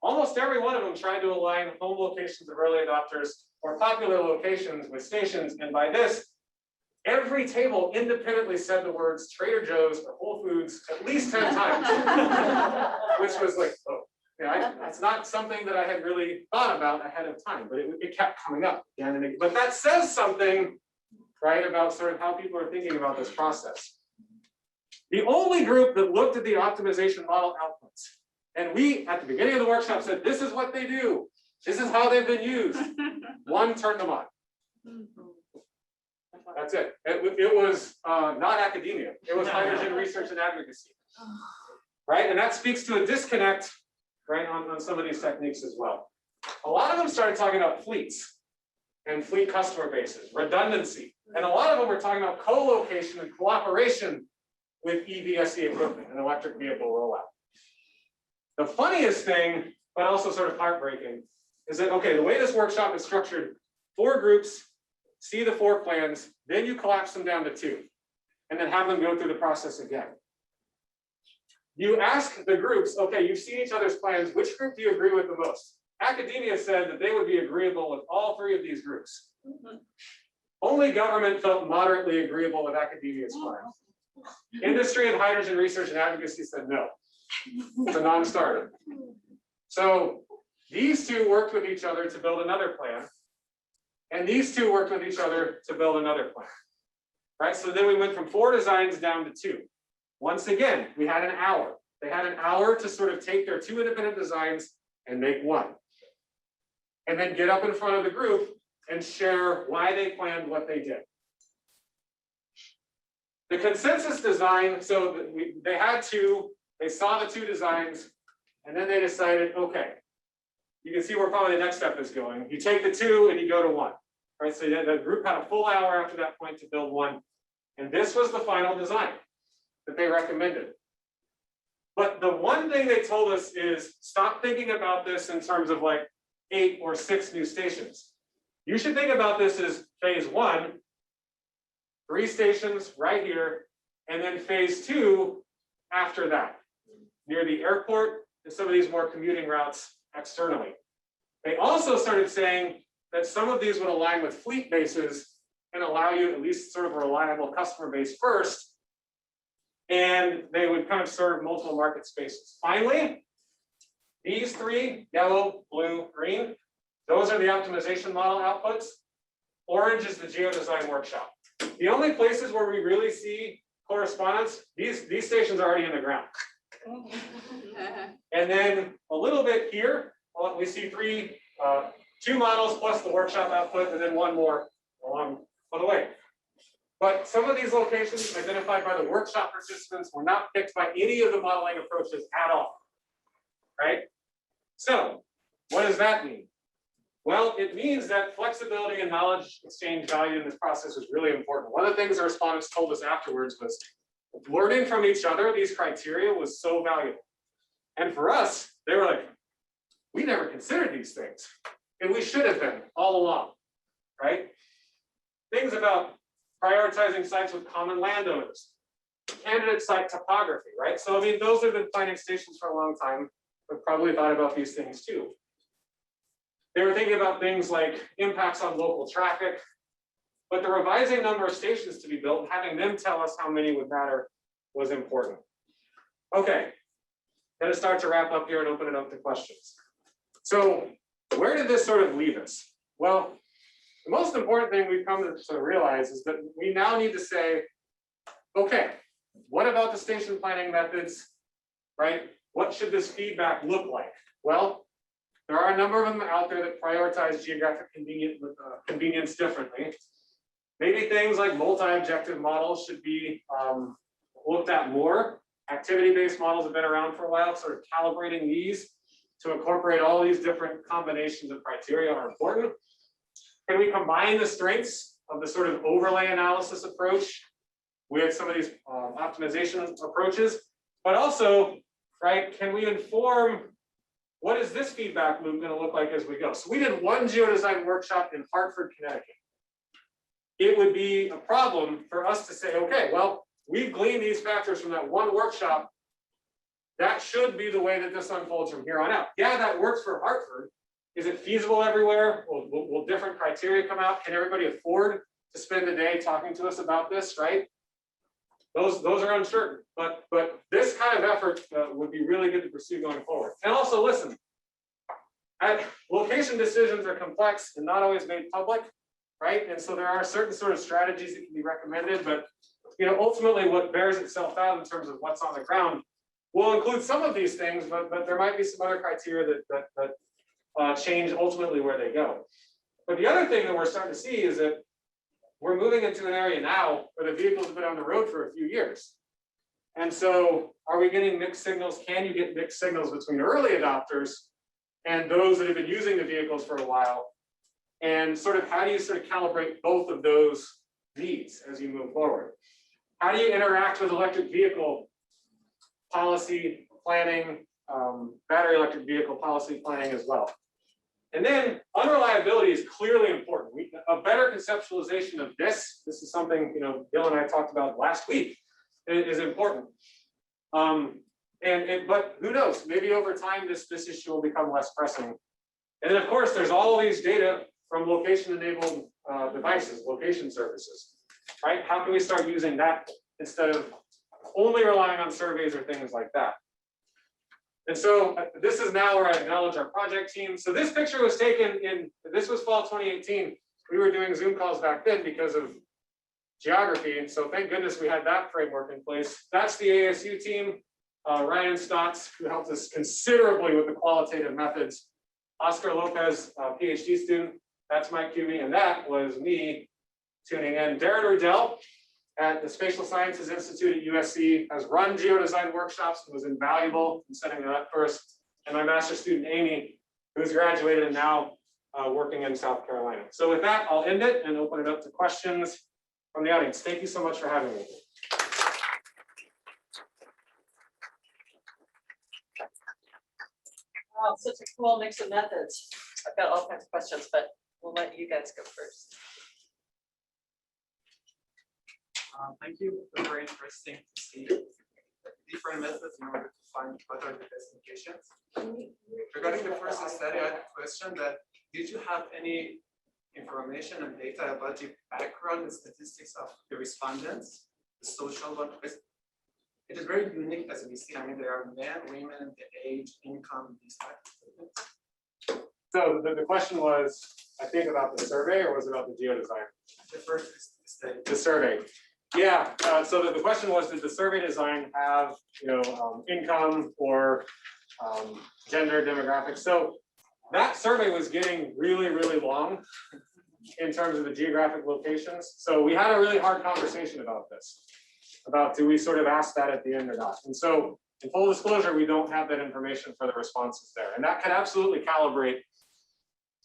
Almost every one of them tried to align home locations of early adopters or popular locations with stations. And by this, every table independently said the words Trader Joe's or Whole Foods at least 10 times, which was like, oh, yeah, that's not something that I had really thought about ahead of time, but it kept coming up again and again. But that says something, right, about sort of how people are thinking about this process. The only group that looked at the optimization model outputs, and we, at the beginning of the workshop, said, this is what they do. This is how they've been used. One turned them on. That's it. It was not academia. It was hydrogen research and advocacy. Right? And that speaks to a disconnect, right, on some of these techniques as well. A lot of them started talking about fleets and fleet customer bases, redundancy. And a lot of them were talking about co-location and cooperation with EVSE equipment and electric vehicle rollout. The funniest thing, but also sort of heartbreaking, is that, okay, the way this workshop is structured, 4 groups see the 4 plans, then you collapse them down to 2, and then have them go through the process again. You ask the groups, okay, you've seen each other's plans, which group do you agree with the most? Academia said that they would be agreeable with all 3 of these groups. Only government felt moderately agreeable with academia's plans. Industry and hydrogen research and advocacy said no. It's a non-starter. So these 2 worked with each other to build another plan. And these 2 worked with each other to build another plan. Right? So then we went from 4 designs down to 2. Once again, we had an hour. They had an hour to sort of take their 2 independent designs and make 1. And then get up in front of the group and share why they planned what they did. The consensus design, so they saw the 2 designs, and then they decided, okay, you can see where probably the next step is going. You take the 2 and you go to 1. Right? So the group had a full hour after that point to build 1. And this was the final design that they recommended. But the one thing they told us is stop thinking about this in terms of like 8 or 6 new stations. You should think about this as phase 1, 3 stations right here, And then phase 2 after that, near the airport and some of these more commuting routes externally. They also started saying that some of these would align with fleet bases and allow you at least sort of a reliable customer base first. And they would kind of serve multiple market spaces. Finally, these 3, yellow, blue, green, those are the optimization model outputs. Orange is the geodesign workshop. The only places where we really see correspondence, these stations are already in the ground. And then a little bit here, well, we see 2 models plus the workshop output, and then 1 more along the way. But some of these locations identified by the workshop participants were not picked by any of the modeling approaches at all, right? So what does that mean? Well, it means that flexibility and knowledge exchange value in this process is really important. One of the things our respondents told us afterwards was learning from each other these criteria was so valuable. And for us, they were like, we never considered these things. And we should have been all along, right? Things about prioritizing sites with common landowners, candidate site topography, right? So, I mean, those have been planning stations for a long time, but probably thought about these things too. They were thinking about things like impacts on local traffic, but the revising number of stations to be built and having them tell us how many would matter was important. Okay, gonna start to wrap up here and open it up to questions. So where did this sort of leave us? Well, the most important thing we've come to realize is that we now need to say, okay, what about the station planning methods, right? What should this feedback look like? Well, there are a number of them out there that prioritize geographic convenience differently. Maybe things like multi-objective models should be looked at more. Activity-based models have been around for a while, sort of calibrating these to incorporate all these different combinations of criteria are important. Can we combine the strengths of the sort of overlay analysis approach with some of these optimization approaches? But also, right, can we inform what is this feedback loop going to look like as we go? So we did 1 geodesign workshop in Hartford, Connecticut. It would be a problem for us to say, okay, well, we've gleaned these factors from that 1 workshop. That should be the way that this unfolds from here on out. Yeah, that works for Hartford. Is it feasible everywhere? Will different criteria come out? Can everybody afford to spend a day talking to us about this, right? Those are uncertain, but this kind of effort would be really good to pursue going forward. And also, listen, location decisions are complex and not always made public, right? And so there are certain sort of strategies that can be recommended, but ultimately what bears itself out in terms of what's on the ground will include some of these things, but there might be some other criteria that change ultimately where they go. But the other thing that we're starting to see is that we're moving into an area now where the vehicles have been on the road for a few years. And so are we getting mixed signals? Can you get mixed signals between early adopters and those that have been using the vehicles for a while? And sort of how do you sort of calibrate both of those needs as you move forward? How do you interact with electric vehicle policy planning, battery electric vehicle policy planning as well? And then unreliability is clearly important. A better conceptualization of this is something Bill and I talked about last week, is important. But who knows? Maybe over time this issue will become less pressing. And then of course there's all these data from location-enabled devices, location services, right? How can we start using that instead of only relying on surveys or things like that? And so this is now where I acknowledge our project team. So this picture was taken this was fall 2018. We were doing Zoom calls back then because of geography. And so thank goodness we had that framework in place. That's the ASU team, Ryan Stotts, who helped us considerably with the qualitative methods. Oscar Lopez, PhD student, that's Mike Cubey, and that was me tuning in. Darren Riddell at the Spatial Sciences Institute at USC has run geodesign workshops and was invaluable in setting that up for us. And my master's student, Amy, who's graduated and now working in South Carolina. So with that, I'll end it and open it up to questions from the audience. Thank you so much for having me. Wow, such a cool mix of methods. I've got all kinds of questions, but we'll let you guys go first. Thank you. It was very interesting to see different methods in order to find what are the best locations. Regarding the first study, I had a question that did you have any information and data about the background and statistics of the respondents, the social one? Because it is very unique as we see. I mean, there are men, women, the age, income, these types of things. So the question was, I think, about the survey, or was it about the geodesign? The first study. The survey. Yeah, so the question was, did the survey design have, income or gender demographics? So that survey was getting really, really long in terms of the geographic locations. So we had a really hard conversation about this, about do we sort of ask that at the end or not? And so in full disclosure, we don't have that information for the responses there. And that could absolutely calibrate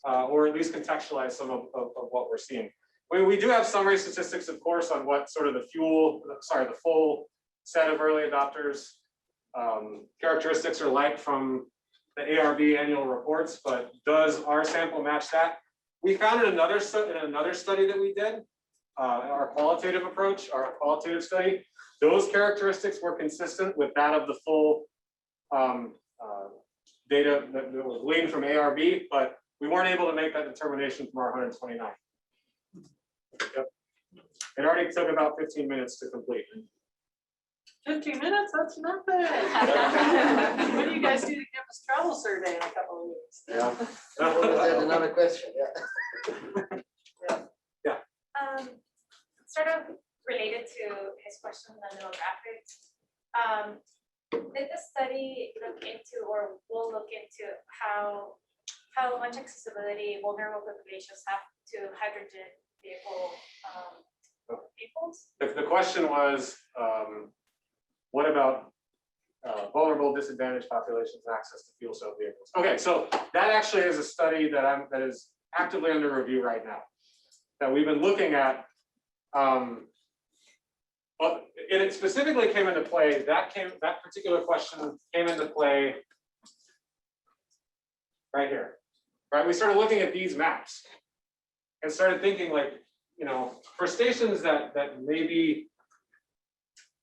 or at least contextualize some of what we're seeing. We do have summary statistics, of course, on what sort of the full set of early adopters characteristics are like from the ARB annual reports, but does our sample match that? We found in another study that we did, our qualitative approach, our qualitative study, those characteristics were consistent with that of the full data that was gleaned from ARB, but we weren't able to make that determination from our 129. Yep. It already took about 15 minutes to complete. 15 minutes, that's nothing. When do you guys do the campus travel survey in a couple of weeks? Yeah. That's another question, yeah. Sort of related to his question on demographics. Did the study look into, or will look into, how much accessibility vulnerable populations have to hydrogen vehicle vehicles? The question was, what about vulnerable disadvantaged populations access to fuel cell vehicles? Okay, so that actually is a study that is actively under review right now, that we've been looking at. But it specifically came into play. That particular question came into play right here. Right, we started looking at these maps and started thinking, like, for stations that maybe,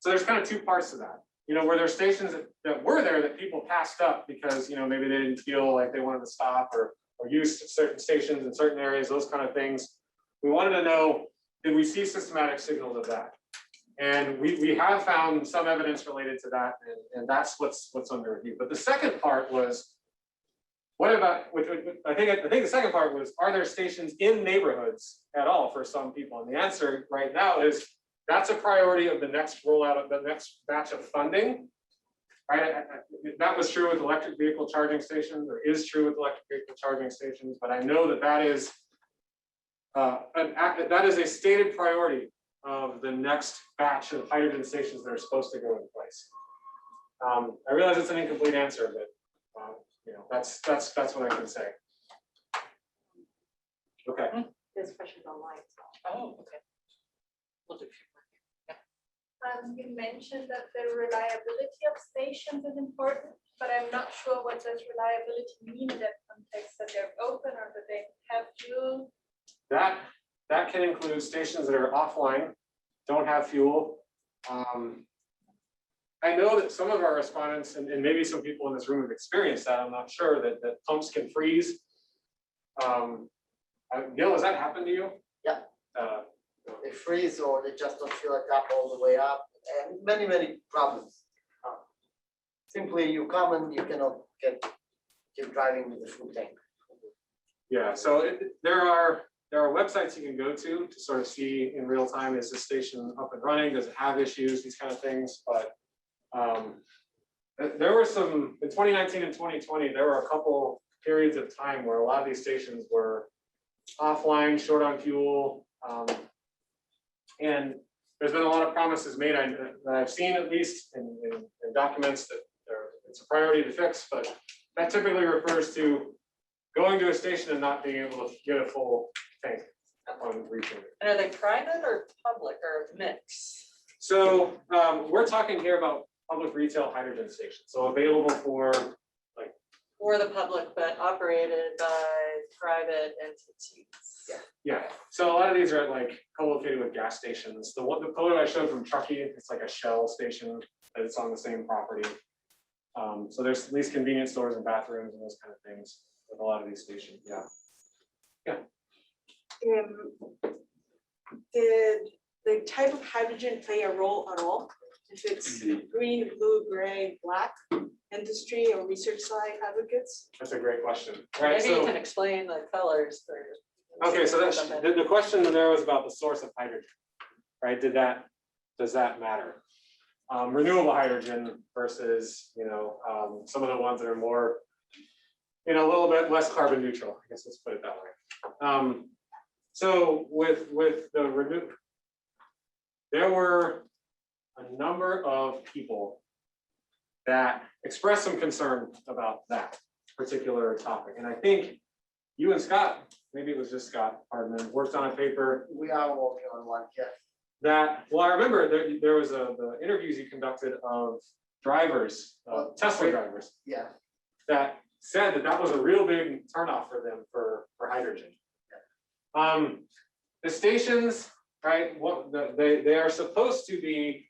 so there's kind of two parts to that. Where there's stations that were there that people passed up because maybe they didn't feel like they wanted to stop or use certain stations in certain areas, those kind of things. We wanted to know, did we see systematic signals of that? And we have found some evidence related to that, and that's what's under review. But the second part was, what about, I think the second part was, are there stations in neighborhoods at all for some people? And the answer right now is, that's a priority of the next rollout of the next batch of funding. Right? That was true with electric vehicle charging stations, or is true with electric vehicle charging stations, but I know that is a stated priority of the next batch of hydrogen stations that are supposed to go in place. I realize it's an incomplete answer, but that's what I can say. Okay. There's questions online. Oh, okay. We'll do. You mentioned that the reliability of stations is important, but I'm not sure what does reliability mean in that context, that they're open or that they have fuel. That can include stations that are offline, don't have fuel. I know that some of our respondents, and maybe some people in this room have experienced that, I'm not sure, that pumps can freeze. Gil, has that happened to you? Yeah. They freeze, or they just don't fill it up all the way up, and many problems. Simply, you come and you cannot keep driving with the full tank. Yeah, so there are websites you can go to sort of see in real time, is the station up and running, does it have issues, these kind of things. But there were some, in 2019 and 2020, there were a couple periods of time where a lot of these stations were offline, short on fuel. And there's been a lot of promises made that I've seen, at least in documents, that it's a priority to fix, but that typically refers to going to a station and not being able to get a full tank upon reaching it. And are they private or public or mix? So we're talking here about public retail hydrogen stations, so available for like For the public, but operated by private entities. Yeah, so a lot of these are like co-located with gas stations. The photo I showed from Truckee, it's like a Shell station, but it's on the same property. So there's at least convenience stores and bathrooms and those kind of things with a lot of these stations, yeah. Did the type of hydrogen play a role at all? If it's green, blue, gray, black, industry or research side advocates? That's a great question. Right, Maybe you so, can explain the colors for. okay, so that's, the question there was about the source of hydrogen, right? Does that matter? Renewable hydrogen versus, some of the ones that are more, a little bit less carbon neutral, I guess let's put it that way. So with the there were a number of people that expressed some concern about that particular topic. And I think you and Scott, maybe it was just Scott Hardman, worked on a paper We are working on one, yes. that, well, I remember there was the interviews you conducted of drivers, Tesla drivers, Yeah, that said that was a real big turnoff for them for hydrogen. The stations, right, they are supposed to be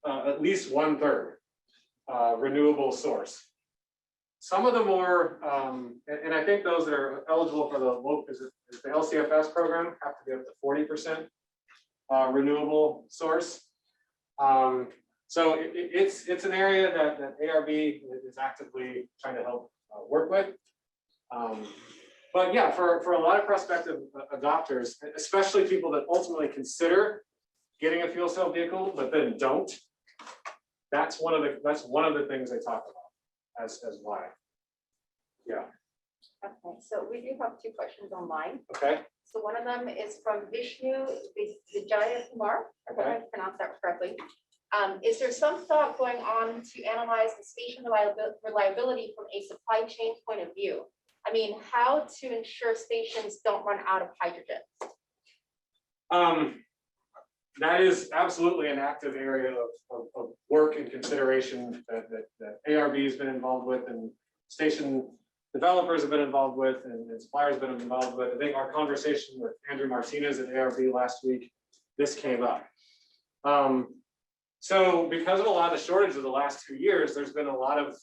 at least 1/3 renewable source. Some of the more, and I think those that are eligible for the LCFS program have to be up to 40% renewable source. So it's an area that ARB is actively trying to help work with. But yeah, for a lot of prospective adopters, especially people that ultimately consider getting a fuel cell vehicle, but then don't, that's one of the things they talk about as why. Yeah. Okay, so we do have two questions online. Okay. So one of them is from Vishnu Vijayakumar, I hope I pronounced that correctly. Is there some thought going on to analyze the station reliability from a supply chain point of view? I mean, how to ensure stations don't run out of hydrogen? That is absolutely an active area of work and consideration that ARB has been involved with, and station developers have been involved with, and suppliers have been involved with. I think our conversation with Andrew Martinez at ARB last week, this came up. So because of a lot of the shortage of the last 2 years, there's been a lot of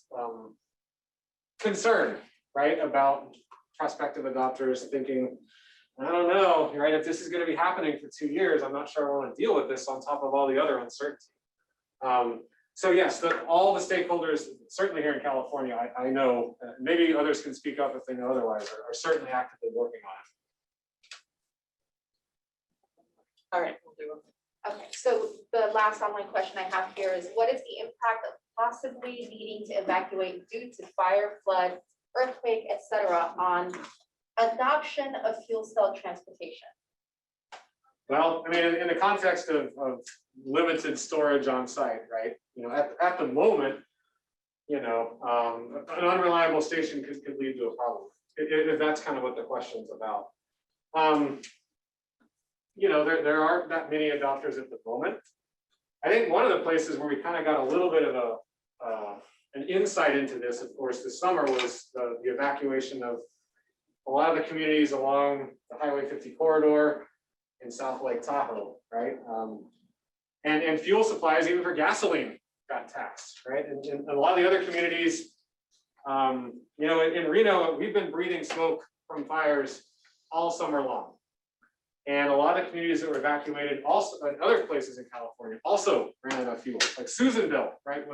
concern, right, about prospective adopters thinking, I don't know, right, if this is going to be happening for 2 years, I'm not sure I want to deal with this on top of all the other uncertainty. So yes, all the stakeholders, certainly here in California, I know, maybe others can speak up if they know otherwise, are certainly actively working on it. All right, we'll do it. Okay, so the last online question I have here is, what is the impact of possibly needing to evacuate due to fire, flood, earthquake, etc., on adoption of fuel cell transportation? Well, I mean, in the context of limited storage on site, right? At the moment, an unreliable station could lead to a problem. If that's kind of what the question's about. There aren't that many adopters at the moment. I think one of the places where we kind of got a little bit of an insight into this, of course, this summer was the evacuation of a lot of the communities along the Highway 50 corridor in South Lake Tahoe, right? And fuel supplies, even for gasoline, got taxed, right? And a lot of the other communities, in Reno, we've been breathing smoke from fires all summer long. And a lot of communities that were evacuated also, and other places in California, also ran out of fuel, like Susanville, right?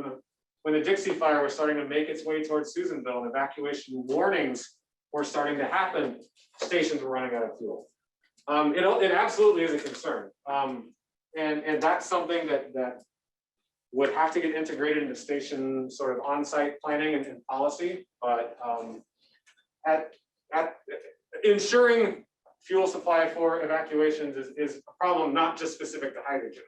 When the Dixie fire was starting to make its way towards Susanville and evacuation warnings were starting to happen, stations were running out of fuel. It absolutely is a concern. And that's something that would have to get integrated into station sort of on-site planning and policy, but at ensuring fuel supply for evacuations is a problem not just specific to hydrogen.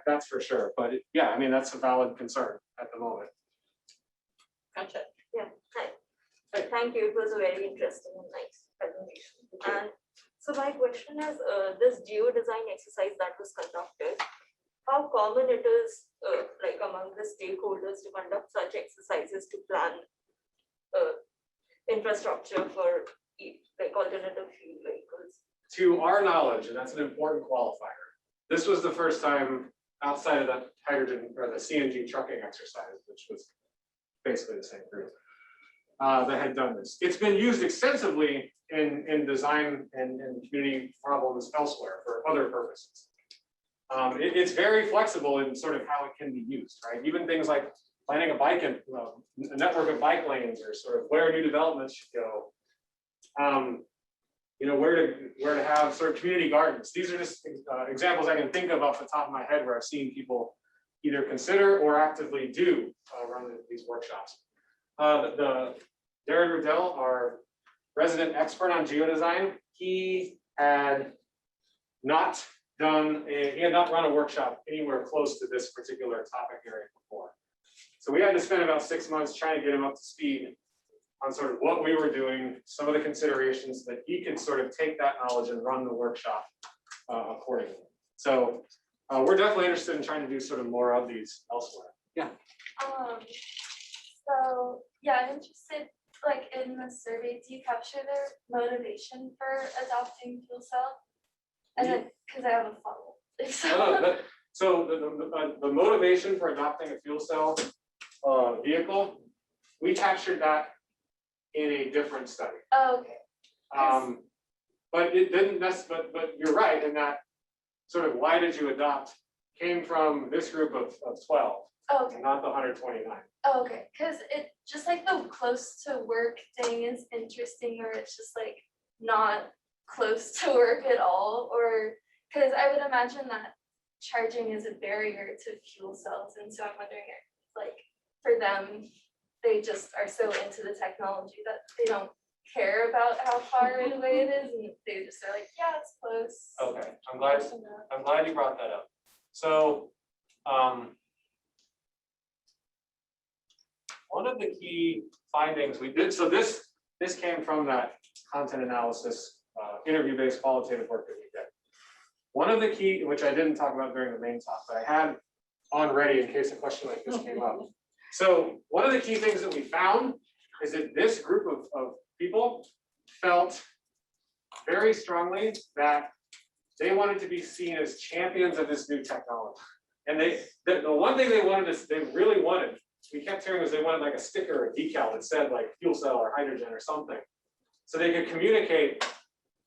That's for sure. But yeah, I mean, that's a valid concern at the moment. Gotcha. Yeah, hi. Thank you. It was a very interesting and nice presentation. And so my question is, this geo-design exercise that was conducted, how common it is like among the stakeholders to conduct such exercises to plan infrastructure for like alternative fuel vehicles? To our knowledge, and that's an important qualifier, this was the first time outside of that hydrogen or the CNG trucking exercise, which was basically the same group, that had done this. It's been used extensively in design and community problems elsewhere for other purposes. It's very flexible in sort of how it can be used, right? Even things like planning a bike and a network of bike lanes, or sort of where new developments should go. You know, where to have sort of community gardens. These are just examples I can think of off the top of my head where I've seen people either consider or actively do run these workshops. Darren Riddell, our resident expert on geodesign, he had not run a workshop anywhere close to this particular topic area before. So we had to spend about 6 months trying to get him up to speed on sort of what we were doing, some of the considerations that he could sort of take that knowledge and run the workshop accordingly. So we're definitely interested in trying to do sort of more of these elsewhere. Yeah. So yeah, I'm interested, like in the survey, do you capture their motivation for adopting fuel cell? And then, because I have a follow-up. So the motivation for adopting a fuel cell vehicle, we captured that in a different study. Oh, okay. But it didn't but you're right in that sort of why did you adopt came from this group of 12, Oh, okay. not the 129. Oh, okay. Because it just like the close to work thing is interesting, or it's just like not close to work at all, or because I would imagine that charging is a barrier to fuel cells, and so I'm wondering if, like, for them, they just are so into the technology that they don't care about how far away it is, and they just are like, yeah, it's close. Okay, I'm glad you brought that up. So one of the key findings we did, so this came from that content analysis, interview-based qualitative work that we did. One of the key, which I didn't talk about during the main talk, but I had on ready in case a question like this came up. So one of the key things that we found is that this group of people felt very strongly that they wanted to be seen as champions of this new technology. And the one thing they really wanted, we kept hearing, was they wanted like a sticker or a decal that said like fuel cell or hydrogen or something. So they could communicate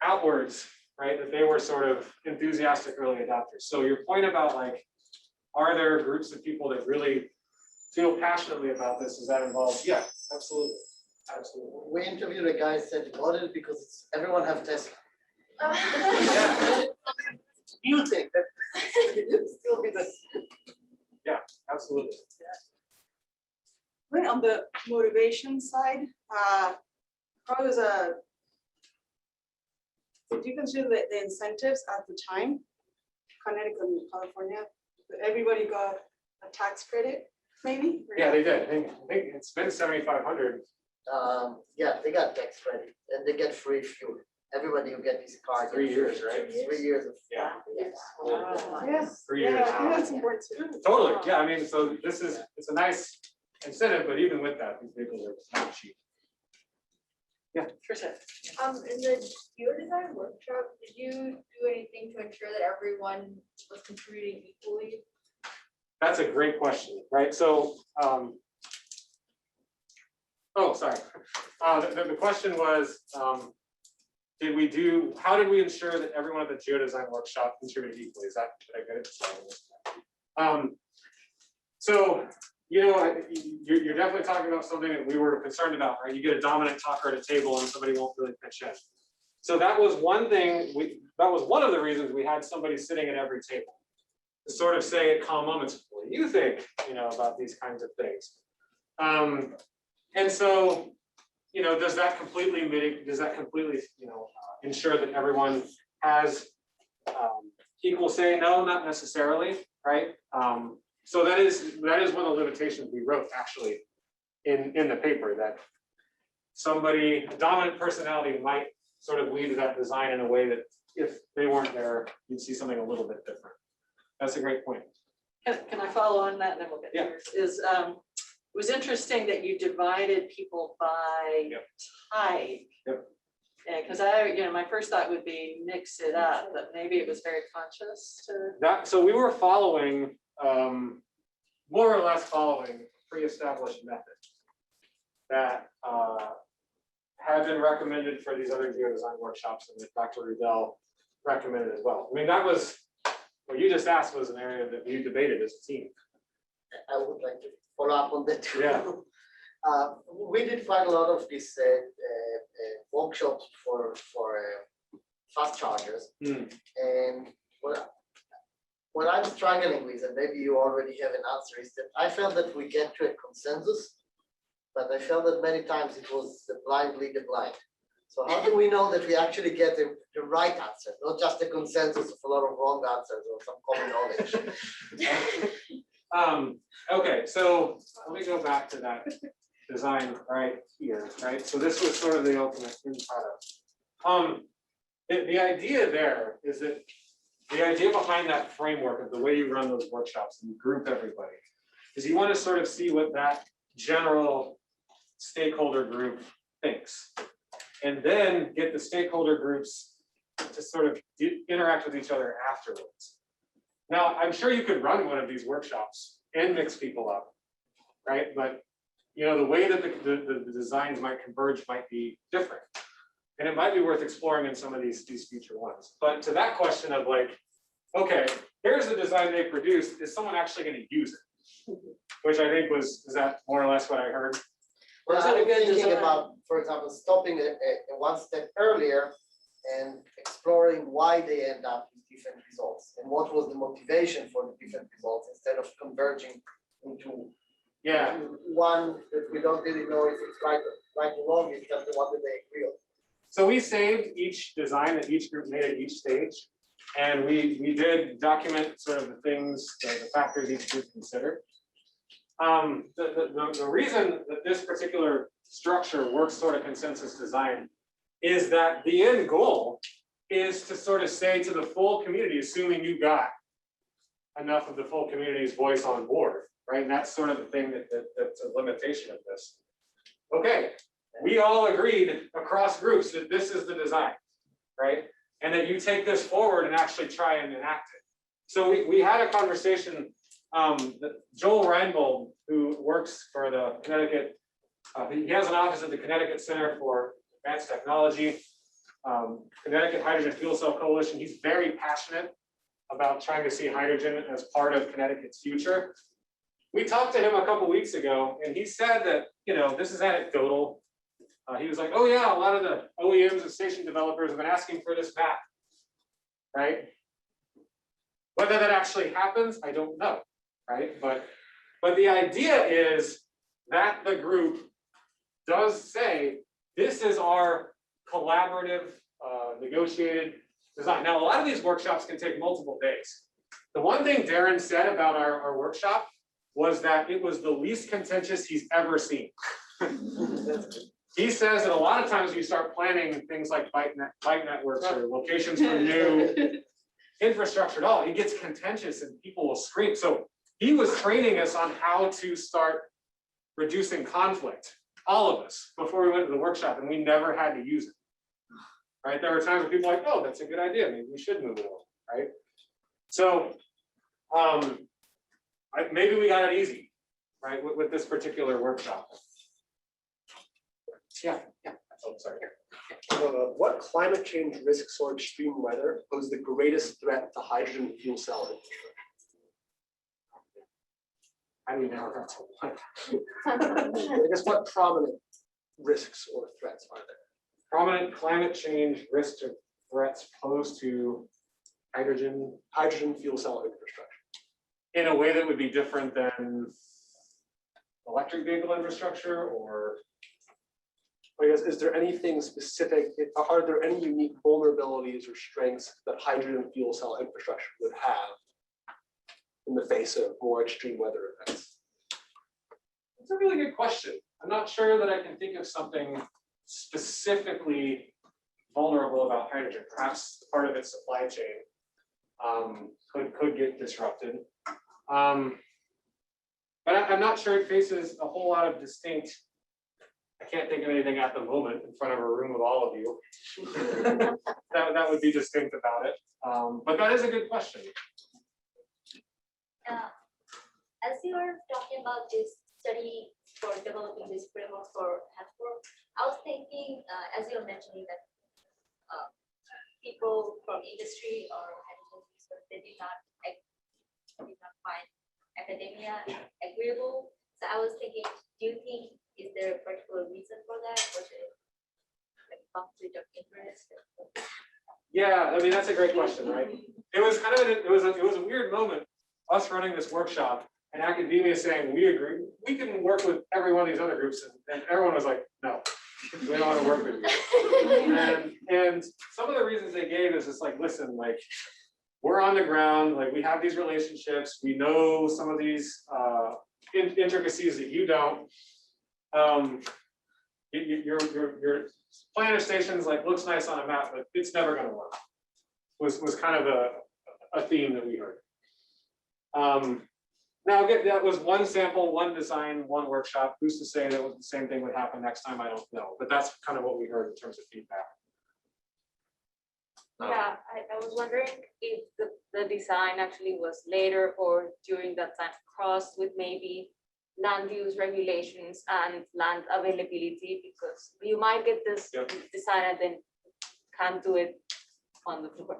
outwards, right, that they were sort of enthusiastic early adopters. So your point about like, are there groups of people that really feel passionately about this? Is that involved? Yeah, absolutely. Absolutely. We interviewed a guy who said he bought it because everyone have Tesla. Yeah. You think that it still be the Yeah, absolutely. Right, on the motivation side, probably was did you consider the incentives at the time, Connecticut and California, everybody got a tax credit, maybe? Yeah, they did. I think it's been 7,500. yeah, they got tax credit and they get free fuel. Everybody who get this car. 3 years, right? 3 years of. Yeah. Yes. 3 years. Yeah, I think that's important too. Totally. Yeah, I mean, so it's a nice incentive, but even with that, these vehicles are not cheap. Yeah. Trisha. In the geodesign workshop, did you do anything to ensure that everyone was contributing equally? That's a great question, right? So, oh, sorry. The question was, how did we ensure that everyone at the geodesign workshop contributed equally? Is that, did I get it? So, you know, you're definitely talking about something that we were concerned about, right? You get a dominant talker at a table and somebody won't really pitch in. So that was one thing, that was one of the reasons we had somebody sitting at every table to sort of say at calm moments, what do you think, you know, about these kinds of things? And so, you know, does that completely, you know, ensure that everyone has equal say? No, not necessarily, right? So that is one of the limitations we wrote actually in the paper, that somebody, a dominant personality might sort of lead that design in a way that if they weren't there, you'd see something a little bit different. That's a great point. Can I follow on that and then we'll get Yeah. yours? Is was interesting that you divided people by Yep. type. Yep. Yeah, because my first thought would be mix it up, but maybe it was very conscious to. So we were following, more or less following a pre-established method that had been recommended for these other geodesign workshops, and that Dr. Rudell recommended as well. I mean, that was, what you just asked was an area that you debated as a team. I would like to follow up on that too. Yeah. We did quite a lot of these workshops for fast chargers. And what I'm struggling with, and maybe you already have an answer, is that I felt that we get to a consensus, but I felt that many times it was the blind lead the blind. So how do we know that we actually get the right answer, not just a consensus of a lot of wrong answers or some common knowledge? Okay, so let me go back to that design right here, right? So this was sort of the ultimate end product. The idea there is that the idea behind that framework of the way you run those workshops and you group everybody is you want to sort of see what that general stakeholder group thinks, and then get the stakeholder groups to sort of interact with each other afterwards. Now, I'm sure you could run one of these workshops and mix people up, right? But the way that the designs might converge might be different. And it might be worth exploring in some of these future ones. But to that question of like, okay, here's the design they produced, is someone actually going to use it? Which I think is that more or less what I heard? Well, Is it a I'm good thinking design? about, for example, stopping one step earlier and exploring why they end up with different results and what was the motivation for the different results instead of converging into one that we don't really know if it's right or wrong, it's just the one that they agree on. So we saved each design that each group made at each stage, and we did document sort of the things, the factors each group considered. The reason that this particular structure works sort of consensus design is that the end goal is to sort of say to the full community, assuming you got enough of the full community's voice on board, right? And that's sort of the thing that's a limitation of this. Okay, we all agreed across groups that this is the design, right? And that you take this forward and actually try and enact it. So we had a conversation, Joel Reinbold, who works for the Connecticut, he has an office at the Connecticut Center for Advanced Technology, Connecticut Hydrogen Fuel Cell Coalition. He's very passionate about trying to see hydrogen as part of Connecticut's future. We talked to him a couple weeks ago, and he said that, this is anecdotal. He was like, oh yeah, a lot of the OEMs and station developers have been asking for this map, right? Whether that actually happens, I don't know, right? But the idea is that the group does say, this is our collaborative, negotiated design. Now, a lot of these workshops can take multiple days. The one thing Darren said about our workshop was that it was the least contentious he's ever seen. He says that a lot of times you start planning things like bike networks or locations for new infrastructure at all, it gets contentious and people will scream. So he was training us on how to start reducing conflict, all of us, before we went to the workshop, and we never had to use it. Right? There were times when people were like, oh, that's a good idea, maybe we should move it along, right? So maybe we got it easy, right, with this particular workshop. Yeah. Oh, sorry. What climate change risks or extreme weather pose the greatest threat to hydrogen fuel cell infrastructure? I don't even know that's what. I guess what prominent risks or threats are there? Prominent climate change risks or threats posed to hydrogen Fuel cell infrastructure. in a way that would be different than electric vehicle infrastructure, or I guess, is there anything specific, are there any unique vulnerabilities or strengths that hydrogen fuel cell infrastructure would have in the face of more extreme weather events? That's a really good question. I'm not sure that I can think of something specifically vulnerable about hydrogen. Perhaps part of its supply chain could get disrupted. But I'm not sure it faces a whole lot of distinct. I can't think of anything at the moment in front of a room of all of you. That would be distinct about it. But that is a good question. As you are talking about this study for developing this framework for health, I was thinking, as you're mentioning that people from industry or hydrogen research, they did not find academia agreeable. So I was thinking, do you think, is there a particular reason for that? Was it like conflict of interest? Yeah, I mean, that's a great question, right? It was kind of, it was a weird moment, us running this workshop and academia saying, we agree, we can work with every one of these other groups. And everyone was like, no, we don't want to work with you. And some of the reasons they gave is just like, listen, like, we're on the ground, like we have these relationships, we know some of these intricacies that you don't. Your planner stations like looks nice on a map, but it's never going to work. Was kind of a theme that we heard. Now again, that was one sample, one design, one workshop. Who's to say that the same thing would happen next time? I don't know, but that's kind of what we heard in terms of feedback. Yeah, I was wondering if the design actually was later or during that time crossed with maybe land use regulations and land availability, because you might get this design and then can't do it on the floor.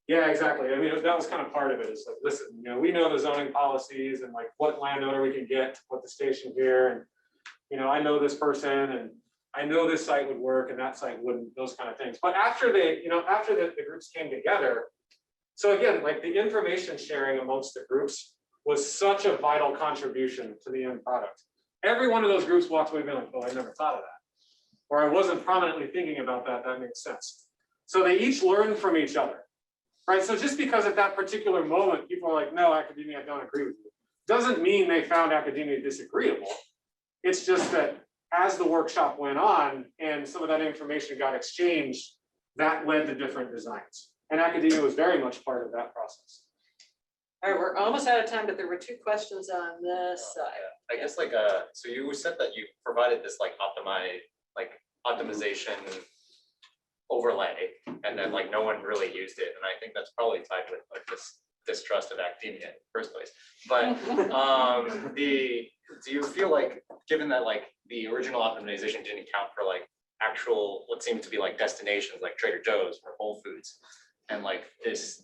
Yeah, exactly. I mean, that was kind of part of it. It's like, listen, you know, we know the zoning policies and like what landowner we can get to put the station here, and you know, I know this person and I know this site would work and that site wouldn't, those kind of things. But after they, you know, after the groups came together, so again, like the information sharing amongst the groups was such a vital contribution to the end product. Every one of those groups walked away being like, oh, I never thought of that. Or I wasn't prominently thinking about that, that makes sense. So they each learned from each other, right? So just because at that particular moment, people are like, no, academia, I don't agree with you, doesn't mean they found academia disagreeable. It's just that as the workshop went on and some of that information got exchanged, that led to different designs. And academia was very much part of that process. All right, we're almost out of time, but there were two questions on this side. I guess like so you said that you provided this like optimization overlay, and then like no one really used it, and I think that's probably tied with like this distrust of academia in the first place. But do you feel like, given that like the original optimization didn't account for like actual what seemed to be like destinations like Trader Joe's or Whole Foods, and like this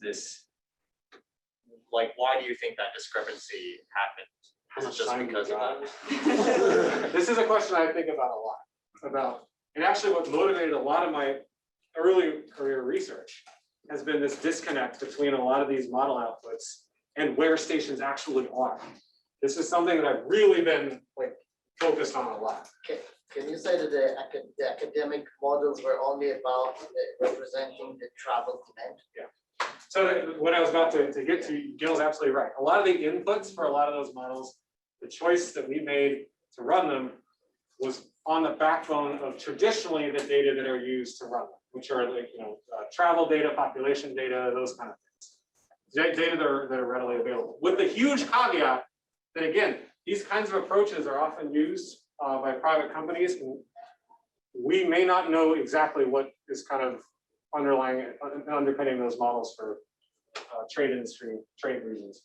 like, why do you think that discrepancy happened? Is it just because of that? This is a question I think about a lot. And actually what motivated a lot of my early career research has been this disconnect between a lot of these model outputs and where stations actually are. This is something that I've really been like focused on a lot. Can you say that the academic models were only about representing the travel demand? Yeah. So what I was about to get to, Gil's absolutely right. A lot of the inputs for a lot of those models, the choice that we made to run them was on the backbone of traditionally the data that are used to run them, which are like, you know, travel data, population data, those kind of things. Data that are readily available. With the huge caveat that again, these kinds of approaches are often used by private companies, and we may not know exactly what is kind of underpinning those models for trade industry, trade reasons.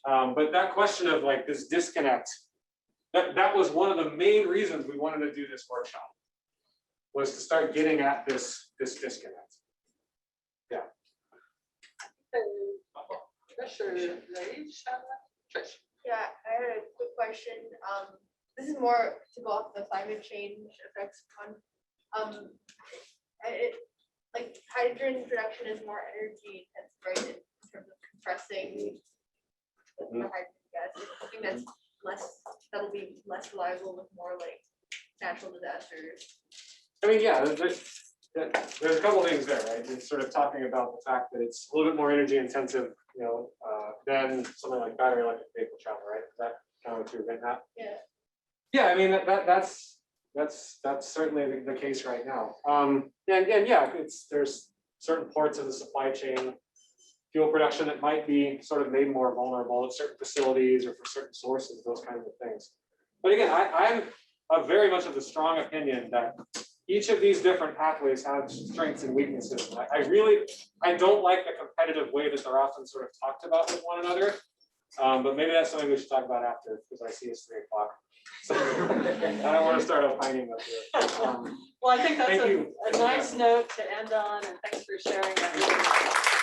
But that question of like this disconnect, that was one of the main reasons we wanted to do this workshop, was to start getting at this disconnect. Yeah. Yeah, I had a quick question. This is more to go off the climate change effects one. Like hydrogen production is more energy intensive, right? In terms of compressing the hydrogen gas. I think that's that'll be less reliable with more like natural disasters. I mean, yeah, there's a couple things there, right? It's sort of talking about the fact that it's a little bit more energy intensive, you know, than something like battery electric vehicle travel, right? Is that kind of what you're getting at? Yeah. Yeah, I mean that's certainly the case right now. And yeah, there's certain parts of the supply chain fuel production that might be sort of made more vulnerable at certain facilities or for certain sources, those kinds of things. But again, I'm very much of the strong opinion that each of these different pathways have strengths and weaknesses. I don't like the competitive way that they're often sort of talked about with one another. But maybe that's something we should talk about after, because I see it's 3 o'clock. So I don't want to start opining up here. Well, I think that's Thank you. a nice note to end on, and thanks for sharing that.